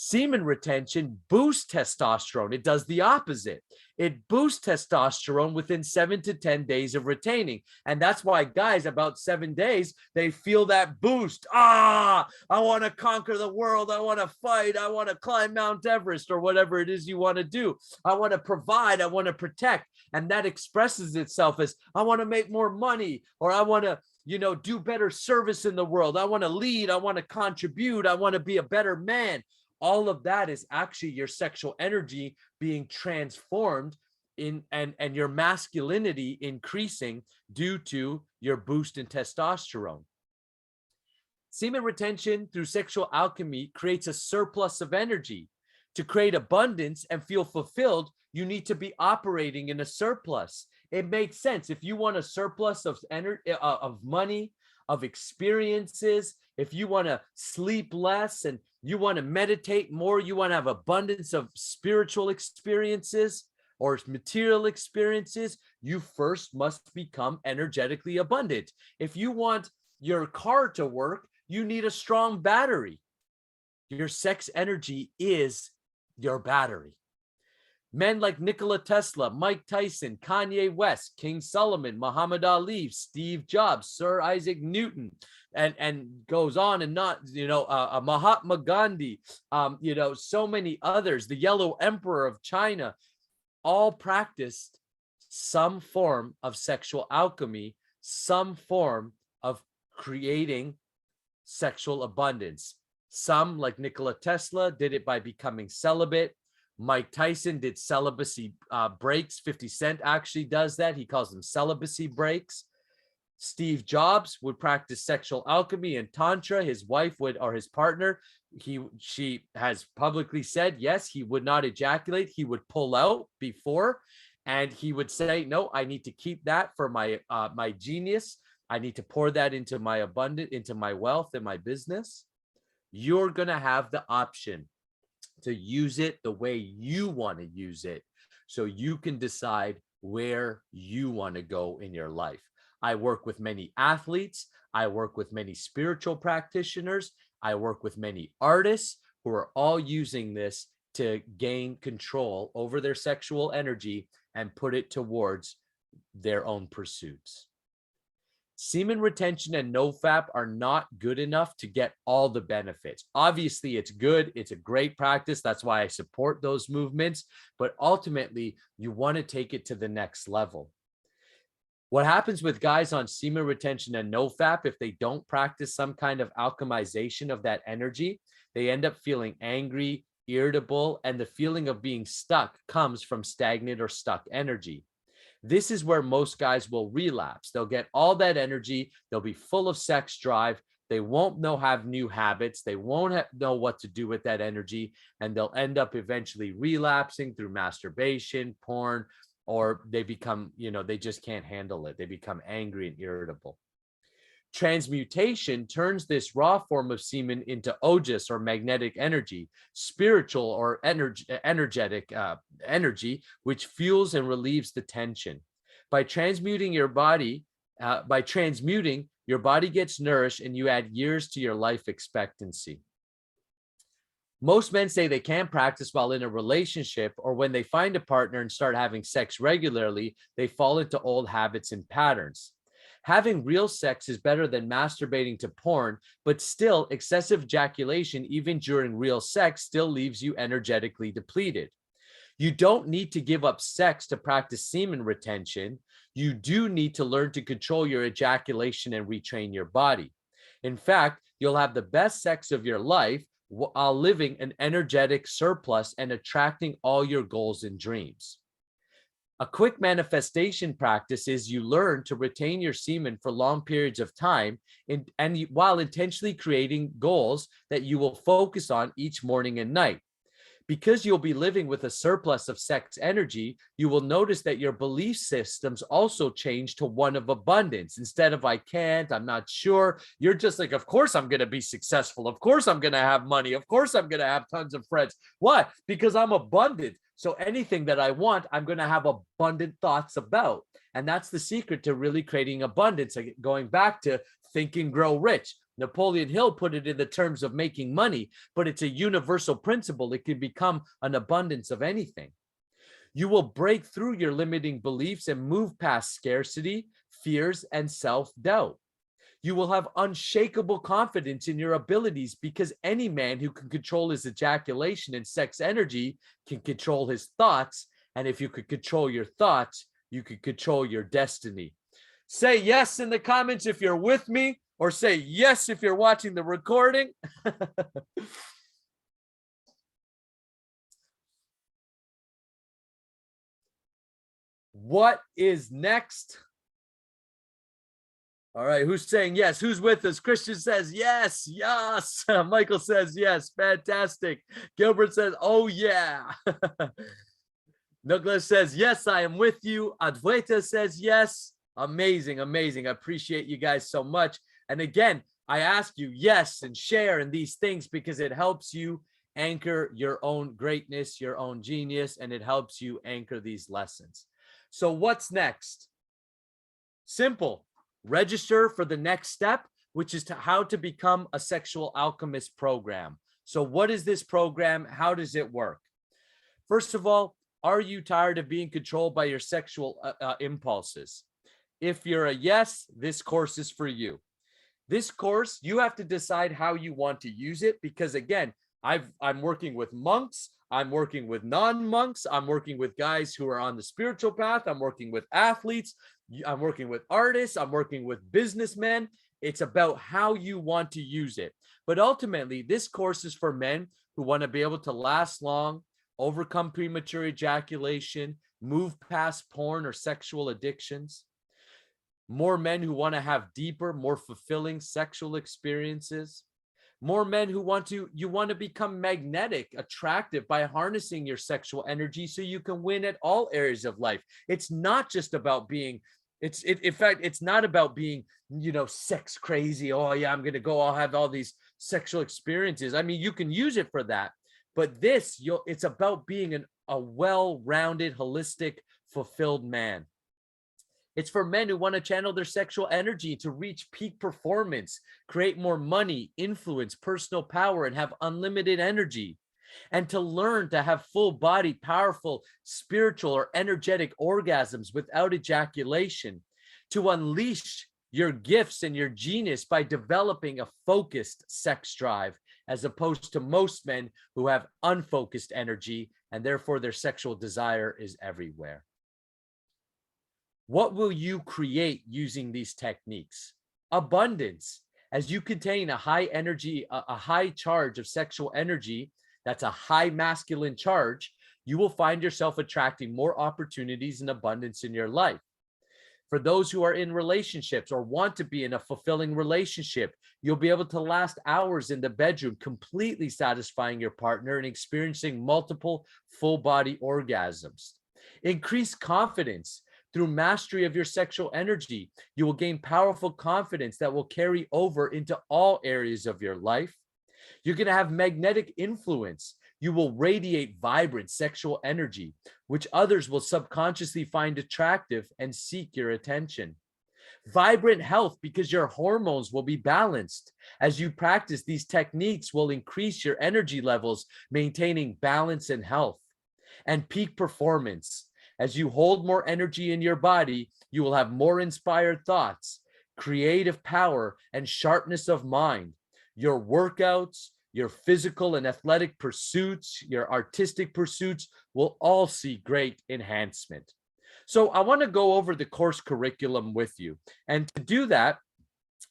Semen retention boosts testosterone. It does the opposite. It boosts testosterone within 7 to 10 days of retaining. And that's why guys, about 7 days, they feel that boost. I want to conquer the world. I want to fight. I want to climb Mount Everest or whatever it is you want to do. I want to provide. I want to protect. And that expresses itself as I want to make more money, or I want to do better service in the world. I want to lead. I want to contribute. I want to be a better man. All of that is actually your sexual energy being transformed and your masculinity increasing due to your boost in testosterone. Semen retention through sexual alchemy creates a surplus of energy. To create abundance and feel fulfilled, you need to be operating in a surplus. It makes sense. If you want a surplus of energy, of money, of experiences, if you want to sleep less and you want to meditate more, you want to have abundance of spiritual experiences or material experiences, you first must become energetically abundant. If you want your car to work, you need a strong battery. Your sex energy is your battery. Men like Nikola Tesla, Mike Tyson, Kanye West, King Solomon, Muhammad Ali, Steve Jobs, Sir Isaac Newton, and goes on and not, Mahatma Gandhi, so many others, the Yellow Emperor of China, all practiced some form of sexual alchemy, some form of creating sexual abundance. Some, like Nikola Tesla, did it by becoming celibate. Mike Tyson did celibacy breaks. 50 Cent actually does that. He calls them celibacy breaks. Steve Jobs would practice sexual alchemy and Tantra. His wife would, or his partner, she has publicly said, yes, he would not ejaculate. He would pull out before, and he would say, no, I need to keep that for my my genius. I need to pour that into my abundance, into my wealth and my business. You're going to have the option to use it the way you want to use it, so you can decide where you want to go in your life. I work with many athletes. I work with many spiritual practitioners. I work with many artists who are all using this to gain control over their sexual energy and put it towards their own pursuits. Semen retention and NoFap are not good enough to get all the benefits. Obviously, it's good. It's a great practice. That's why I support those movements. But ultimately, you want to take it to the next level. What happens with guys on semen retention and NoFap, if they don't practice some kind of alchemization of that energy, they end up feeling angry, irritable, and the feeling of being stuck comes from stagnant or stuck energy. This is where most guys will relapse. They'll get all that energy. They'll be full of sex drive. They won't have new habits. They won't know what to do with that energy. And they'll end up eventually relapsing through masturbation, porn, or they become, they just can't handle it. They become angry and irritable. Transmutation turns this raw form of semen into ojas, or magnetic energy, spiritual or energetic energy, which fuels and relieves the tension. By transmuting, your body gets nourished and you add years to your life expectancy. Most men say they can't practice while in a relationship, or when they find a partner and start having sex regularly, they fall into old habits and patterns. Having real sex is better than masturbating to porn, but still, excessive ejaculation, even during real sex, still leaves you energetically depleted. You don't need to give up sex to practice semen retention. You do need to learn to control your ejaculation and retrain your body. In fact, you'll have the best sex of your life while living an energetic surplus and attracting all your goals and dreams. A quick manifestation practice is you learn to retain your semen for long periods of time while intentionally creating goals that you will focus on each morning and night. Because you'll be living with a surplus of sex energy, you will notice that your belief systems also change to one of abundance. Instead of I can't, I'm not sure, you're just like, of course I'm going to be successful. Of course I'm going to have money. Of course I'm going to have tons of friends. Why? Because I'm abundant. So anything that I want, I'm going to have abundant thoughts about. And that's the secret to really creating abundance. Going back to Think and Grow Rich. Napoleon Hill put it in the terms of making money, but it's a universal principle. It can become an abundance of anything. You will break through your limiting beliefs and move past scarcity, fears, and self-doubt. You will have unshakable confidence in your abilities because any man who can control his ejaculation and sex energy can control his thoughts. And if you could control your thoughts, you could control your destiny. Say yes in the comments if you're with me, or say yes if you're watching the recording. What is next? All right, who's saying yes? Who's with us? Christian says yes, yes. Michael says yes, fantastic. Gilbert says, oh yeah. Douglas says, yes, I am with you. Advaita says yes. Amazing, amazing. I appreciate you guys so much. And again, I ask you yes and share in these things because it helps you anchor your own greatness, your own genius, and it helps you anchor these lessons. So what's next? Simple. Register for the next step, which is how to become a sexual alchemist program. So what is this program? How does it work? First of all, are you tired of being controlled by your sexual impulses? If you're a yes, this course is for you. This course, you have to decide how you want to use it because again, I'm working with monks, I'm working with non-monks, I'm working with guys who are on the spiritual path, I'm working with athletes, I'm working with artists, I'm working with businessmen. It's about how you want to use it. But ultimately, this course is for men who want to be able to last long, overcome premature ejaculation, move past porn or sexual addictions. More men who want to have deeper, more fulfilling sexual experiences. More men who want to become magnetic, attractive by harnessing your sexual energy so you can win at all areas of life. It's not just about being, in fact, it's not about being, sex crazy. Oh yeah, I'm going to go, I'll have all these sexual experiences. I mean, you can use it for that, but it's about being a well-rounded, holistic, fulfilled man. It's for men who want to channel their sexual energy to reach peak performance, create more money, influence, personal power, and have unlimited energy. And to learn to have full body, powerful, spiritual, or energetic orgasms without ejaculation. To unleash your gifts and your genius by developing a focused sex drive, as opposed to most men who have unfocused energy, and therefore their sexual desire is everywhere. What will you create using these techniques? Abundance. As you contain a high energy, a high charge of sexual energy, that's a high masculine charge, you will find yourself attracting more opportunities and abundance in your life. For those who are in relationships or want to be in a fulfilling relationship, you'll be able to last hours in the bedroom, completely satisfying your partner and experiencing multiple full body orgasms. Increase confidence. Through mastery of your sexual energy, you will gain powerful confidence that will carry over into all areas of your life. You're going to have magnetic influence. You will radiate vibrant sexual energy, which others will subconsciously find attractive and seek your attention. Vibrant health, because your hormones will be balanced. As you practice, these techniques will increase your energy levels, maintaining balance and health. And peak performance. As you hold more energy in your body, you will have more inspired thoughts, creative power, and sharpness of mind. Your workouts, your physical and athletic pursuits, your artistic pursuits will all see great enhancement. So I want to go over the course curriculum with you. And to do that,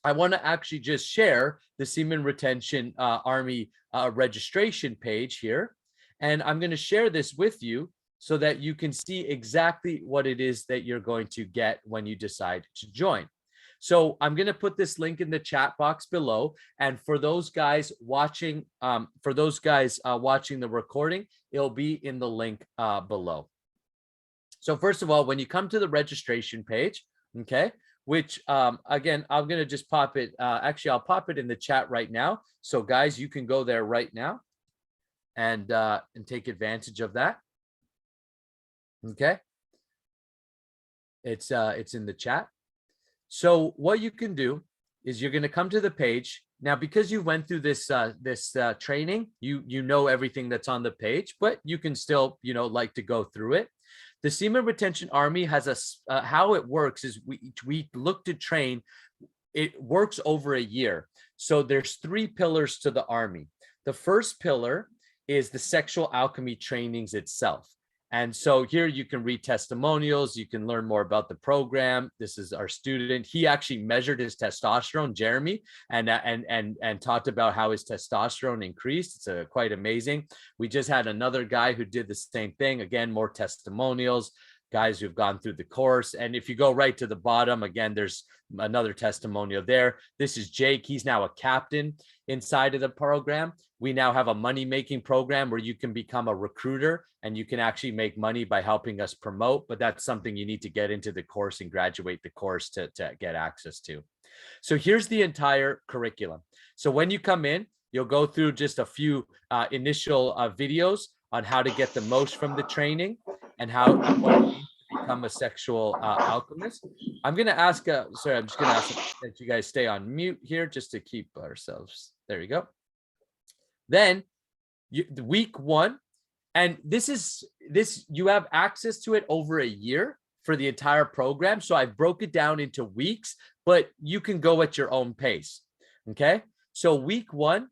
I want to actually just share the Semen Retention Army registration page here. And I'm going to share this with you so that you can see exactly what it is that you're going to get when you decide to join. So I'm going to put this link in the chat box below. And for those guys watching, watching the recording, it'll be in the link below. So first of all, when you come to the registration page, okay, which again, I'm going to just pop it. Actually, I'll pop it in the chat right now. So guys, you can go there right now and take advantage of that. Okay. It's in the chat. So what you can do is you're going to come to the page Now, because you went through this training, you know everything that's on the page, but you can still, like to go through it. The Semen Retention Army has how it works is we look to train. It works over a year. So there's 3 pillars to the army. The first pillar is the sexual alchemy trainings itself. And so here you can read testimonials, you can learn more about the program. This is our student. He actually measured his testosterone, Jeremy, and talked about how his testosterone increased. It's quite amazing. We just had another guy who did the same thing. Again, more testimonials, guys who've gone through the course. And if you go right to the bottom, again, there's another testimonial there. This is Jake. He's now a captain inside of the program. We now have a money-making program where you can become a recruiter and you can actually make money by helping us promote. But that's something you need to get into the course and graduate the course to get access to. So here's the entire curriculum. So when you come in, you'll go through just a few initial videos on how to get the most from the training and what it means to become a sexual alchemist. I'm going to ask, sorry, I'm just going to ask that you guys stay on mute here just to keep ourselves. There you go. Then week 1, and this you have access to it over a year for the entire program. So I broke it down into weeks, but you can go at your own pace. Okay. So week 1,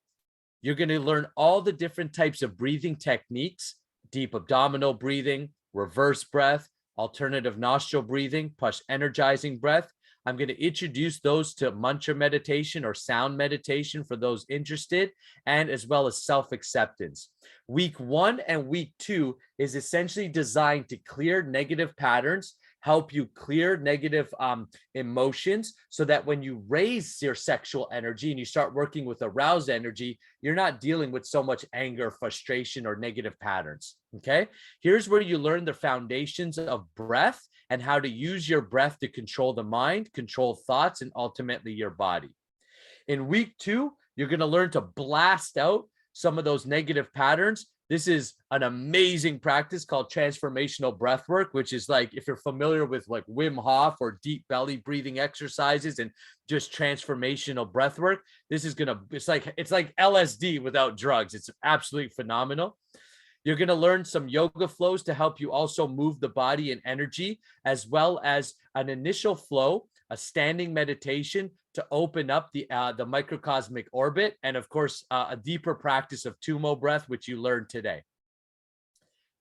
you're going to learn all the different types of breathing techniques: deep abdominal breathing, reverse breath, alternative nostril breathing, plus energizing breath. I'm going to introduce those to mantra meditation or sound meditation for those interested, and as well as self-acceptance. Week 1 and week 2 is essentially designed to clear negative patterns, help you clear negative emotions, so that when you raise your sexual energy and you start working with aroused energy, you're not dealing with so much anger, frustration, or negative patterns. Okay. Here's where you learn the foundations of breath and how to use your breath to control the mind, control thoughts, and ultimately your body. In week 2, you're going to learn to blast out some of those negative patterns. This is an amazing practice called transformational breath work, which is like, if you're familiar with like Wim Hof or deep belly breathing exercises and just transformational breath work, this is going to, it's like LSD without drugs. It's absolutely phenomenal. You're going to learn some yoga flows to help you also move the body and energy, as well as an initial flow, a standing meditation to open up the microcosmic orbit, and of course, a deeper practice of Tumo breath, which you learned today.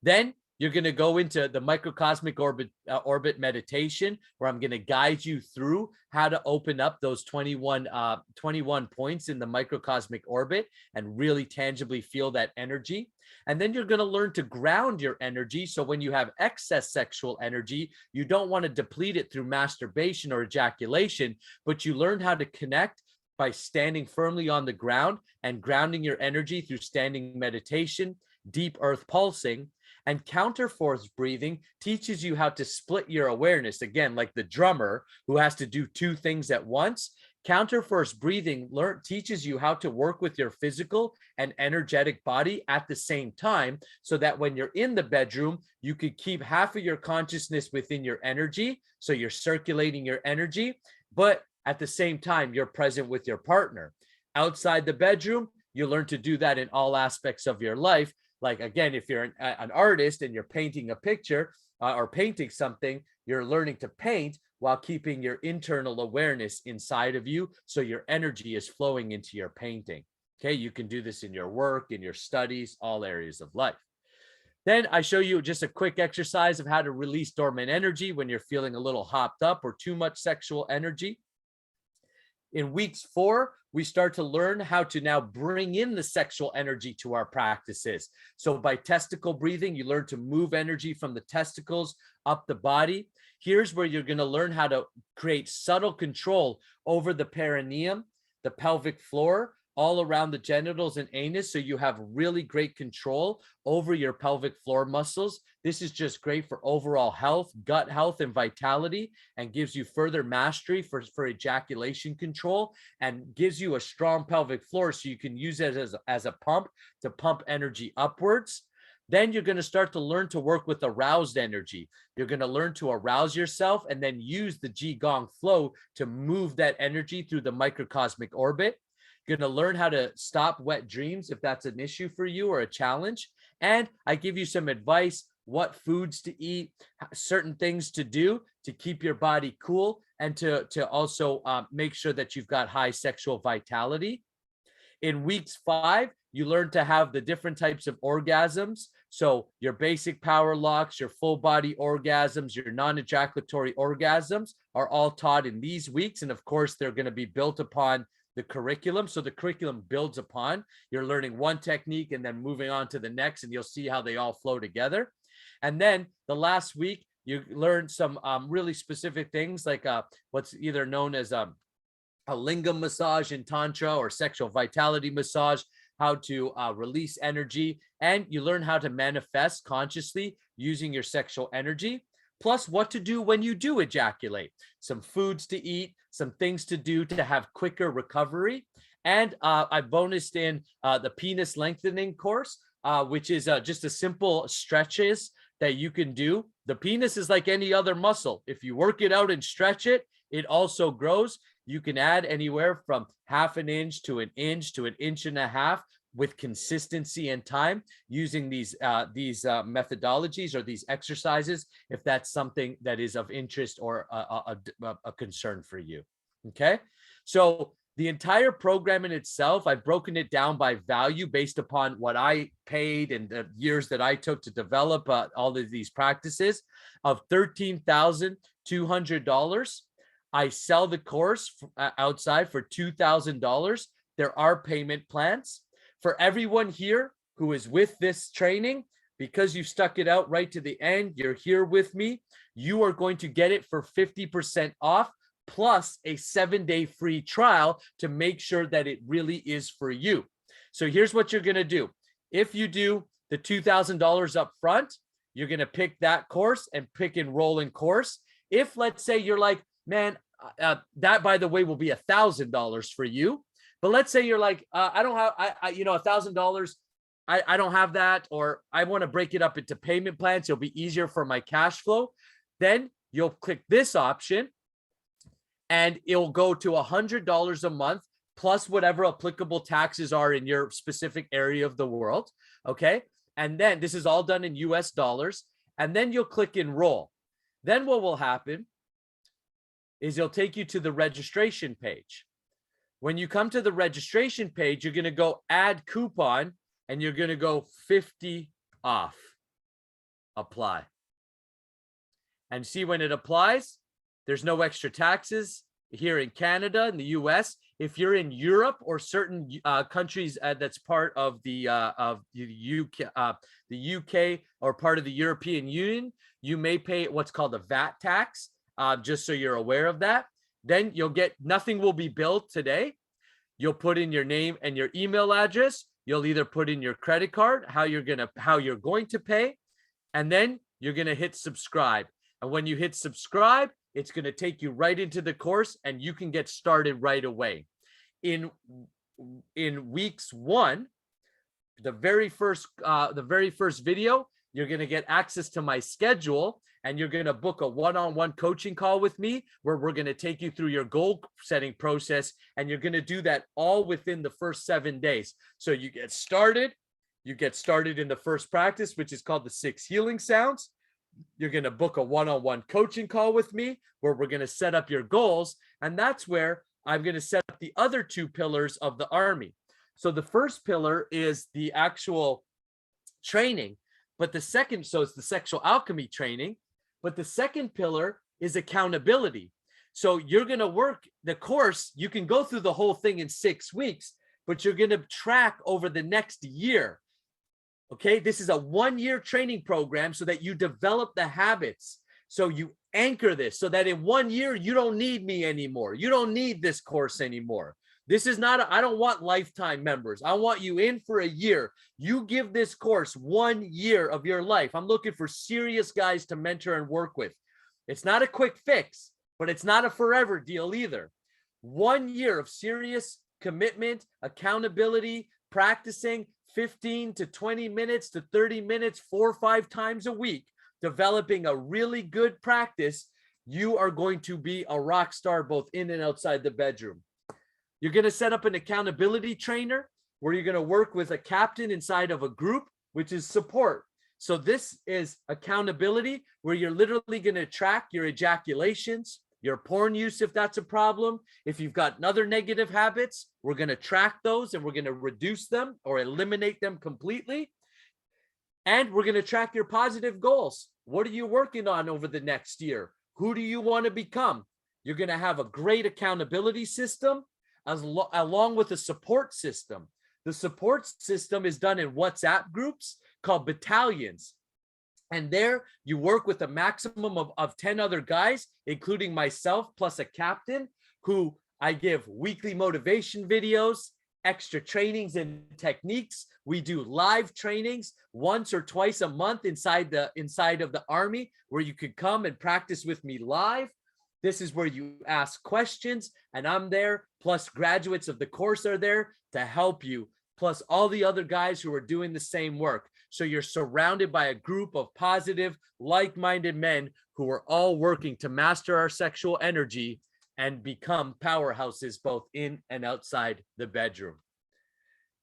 Then you're going to go into the microcosmic orbit meditation, where I'm going to guide you through how to open up those 21 points in the microcosmic orbit and really tangibly feel that energy. And then you're going to learn to ground your energy. So when you have excess sexual energy, you don't want to deplete it through masturbation or ejaculation, but you learn how to connect by standing firmly on the ground and grounding your energy through standing meditation, deep earth pulsing. And counterforce breathing teaches you how to split your awareness. Again, like the drummer who has to do 2 things at once. Counterforce breathing teaches you how to work with your physical and energetic body at the same time, so that when you're in the bedroom, you could keep half of your consciousness within your energy. So you're circulating your energy, but at the same time, you're present with your partner. Outside the bedroom, you learn to do that in all aspects of your life. Like, again, if you're an artist and you're painting a picture or painting something, you're learning to paint while keeping your internal awareness inside of you, so your energy is flowing into your painting. Okay, you can do this in your work, in your studies, all areas of life. Then I show you just a quick exercise of how to release dormant energy when you're feeling a little hopped up or too much sexual energy. In weeks 4, we start to learn how to now bring in the sexual energy to our practices. So by testicle breathing, you learn to move energy from the testicles up the body. Here's where you're going to learn how to create subtle control over the perineum, the pelvic floor, all around the genitals and anus, so you have really great control over your pelvic floor muscles. This is just great for overall health, gut health, and vitality, and gives you further mastery for ejaculation control, and gives you a strong pelvic floor so you can use it as a pump to pump energy upwards. Then you're going to start to learn to work with aroused energy. You're going to learn to arouse yourself and then use the Qigong flow to move that energy through the microcosmic orbit. Going to learn how to stop wet dreams if that's an issue for you or a challenge. And I give you some advice, what foods to eat, certain things to do to keep your body cool, and to also make sure that you've got high sexual vitality. In weeks 5, you learn to have the different types of orgasms. So your basic power locks, your full body orgasms, your non-ejaculatory orgasms are all taught in these weeks. And of course, they're going to be built upon the curriculum. So the curriculum builds upon, you're learning one technique and then moving on to the next, and you'll see how they all flow together. And then the last week, you learn some really specific things like what's either known as a lingam massage in Tantra, or sexual vitality massage, how to release energy, and you learn how to manifest consciously using your sexual energy, plus what to do when you do ejaculate, some foods to eat, some things to do to have quicker recovery. And I bonused in the penis lengthening course, which is just a simple stretches that you can do. The penis is like any other muscle. If you work it out and stretch it, it also grows. You can add anywhere from ½ inch to an inch to 1.5 inches with consistency and time using these methodologies or these exercises, if that's something that is of interest or a concern for you. Okay, so the entire program in itself, I've broken it down by value based upon what I paid and the years that I took to develop all of these practices, of $13,200. I sell the course outside for $2,000. There are payment plans. For everyone here who is with this training, because you stuck it out right to the end, you're here with me, you are going to get it for 50% off, plus a 7-day free trial to make sure that it really is for you. So here's what you're going to do. If you do the $2,000 up front, you're going to pick that course and pick enroll in course. If, let's say, you're like, man, that, by the way, will be $1,000 for you. But let's say you're like, I don't have, $1,000. I don't have that, or I want to break it up into payment plans. It'll be easier for my cash flow. Then you'll click this option, and it'll go to $100 a month plus whatever applicable taxes are in your specific area of the world. Okay. And then this is all done in US dollars. And then you'll click enroll. Then what will happen is it'll take you to the registration page. When you come to the registration page, you're going to go add coupon, and you're going to go 50 off. Apply. And see, when it applies, there's no extra taxes here in Canada, in the US. If you're in Europe or certain countries that's part of the UK or part of the European Union, you may pay what's called a VAT tax, just so you're aware of that. Then you'll get, nothing will be billed today. You'll put in your name and your email address. You'll either put in your credit card, how you're going to pay, and then you're going to hit subscribe. And when you hit subscribe, it's going to take you right into the course, and you can get started right away. In weeks 1, the very first video, you're going to get access to my schedule, and you're going to book a one-on-one coaching call with me, where we're going to take you through your goal setting process. And you're going to do that all within the first 7 days. So you get started in the first practice, which is called the 6 healing sounds. You're going to book a one-on-one coaching call with me, where we're going to set up your goals. And that's where I'm going to set up the other 2 pillars of the army. So the first pillar is the actual training, but the second, so it's the sexual alchemy training, but the second pillar is accountability. So you're going to work the course. You can go through the whole thing in 6 weeks, but you're going to track over the next year. Okay, this is a 1-year training program so that you develop the habits. So you anchor this so that in 1 year, you don't need me anymore. You don't need this course anymore. This is not, I don't want lifetime members. I want you in for a year. You give this course 1 year of your life. I'm looking for serious guys to mentor and work with. It's not a quick fix, but it's not a forever deal either. 1 year of serious commitment, accountability, practicing 15 to 20 minutes to 30 minutes, 4 or 5 times a week, developing a really good practice. You are going to be a rock star both in and outside the bedroom. You're going to set up an accountability trainer where you're going to work with a captain inside of a group, which is support. So this is accountability, where you're literally going to track your ejaculations, your porn use, if that's a problem. If you've got other negative habits, we're going to track those and we're going to reduce them or eliminate them completely. And we're going to track your positive goals. What are you working on over the next year? Who do you want to become? You're going to have a great accountability system along with a support system. The support system is done in WhatsApp groups called battalions. And there you work with a maximum of 10 other guys, including myself, plus a captain, who I give weekly motivation videos, extra trainings and techniques. We do live trainings once or twice a month inside of the Army, where you could come and practice with me live. This is where you ask questions, and I'm there, plus graduates of the course are there to help you, plus all the other guys who are doing the same work. So you're surrounded by a group of positive, like-minded men who are all working to master our sexual energy and become powerhouses both in and outside the bedroom.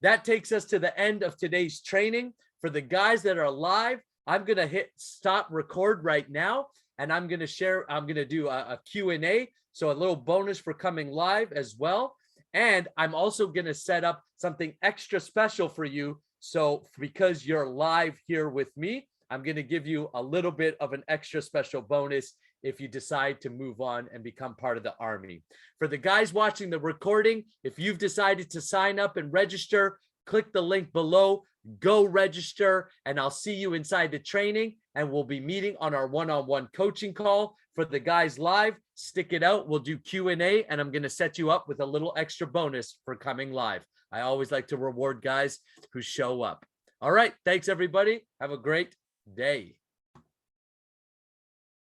That takes us to the end of today's training. For the guys that are live, I'm going to hit stop record right now, and I'm going to do a Q&A, so a little bonus for coming live as well. And I'm also going to set up something extra special for you. So because you're live here with me, I'm going to give you a little bit of an extra special bonus if you decide to move on and become part of the Army. For the guys watching the recording, if you've decided to sign up and register, click the link below, go register, and I'll see you inside the training, and we'll be meeting on our one-on-one coaching call. For the guys live, stick it out. We'll do Q&A, and I'm going to set you up with a little extra bonus for coming live. I always like to reward guys who show up. All right. Thanks, everybody. Have a great day.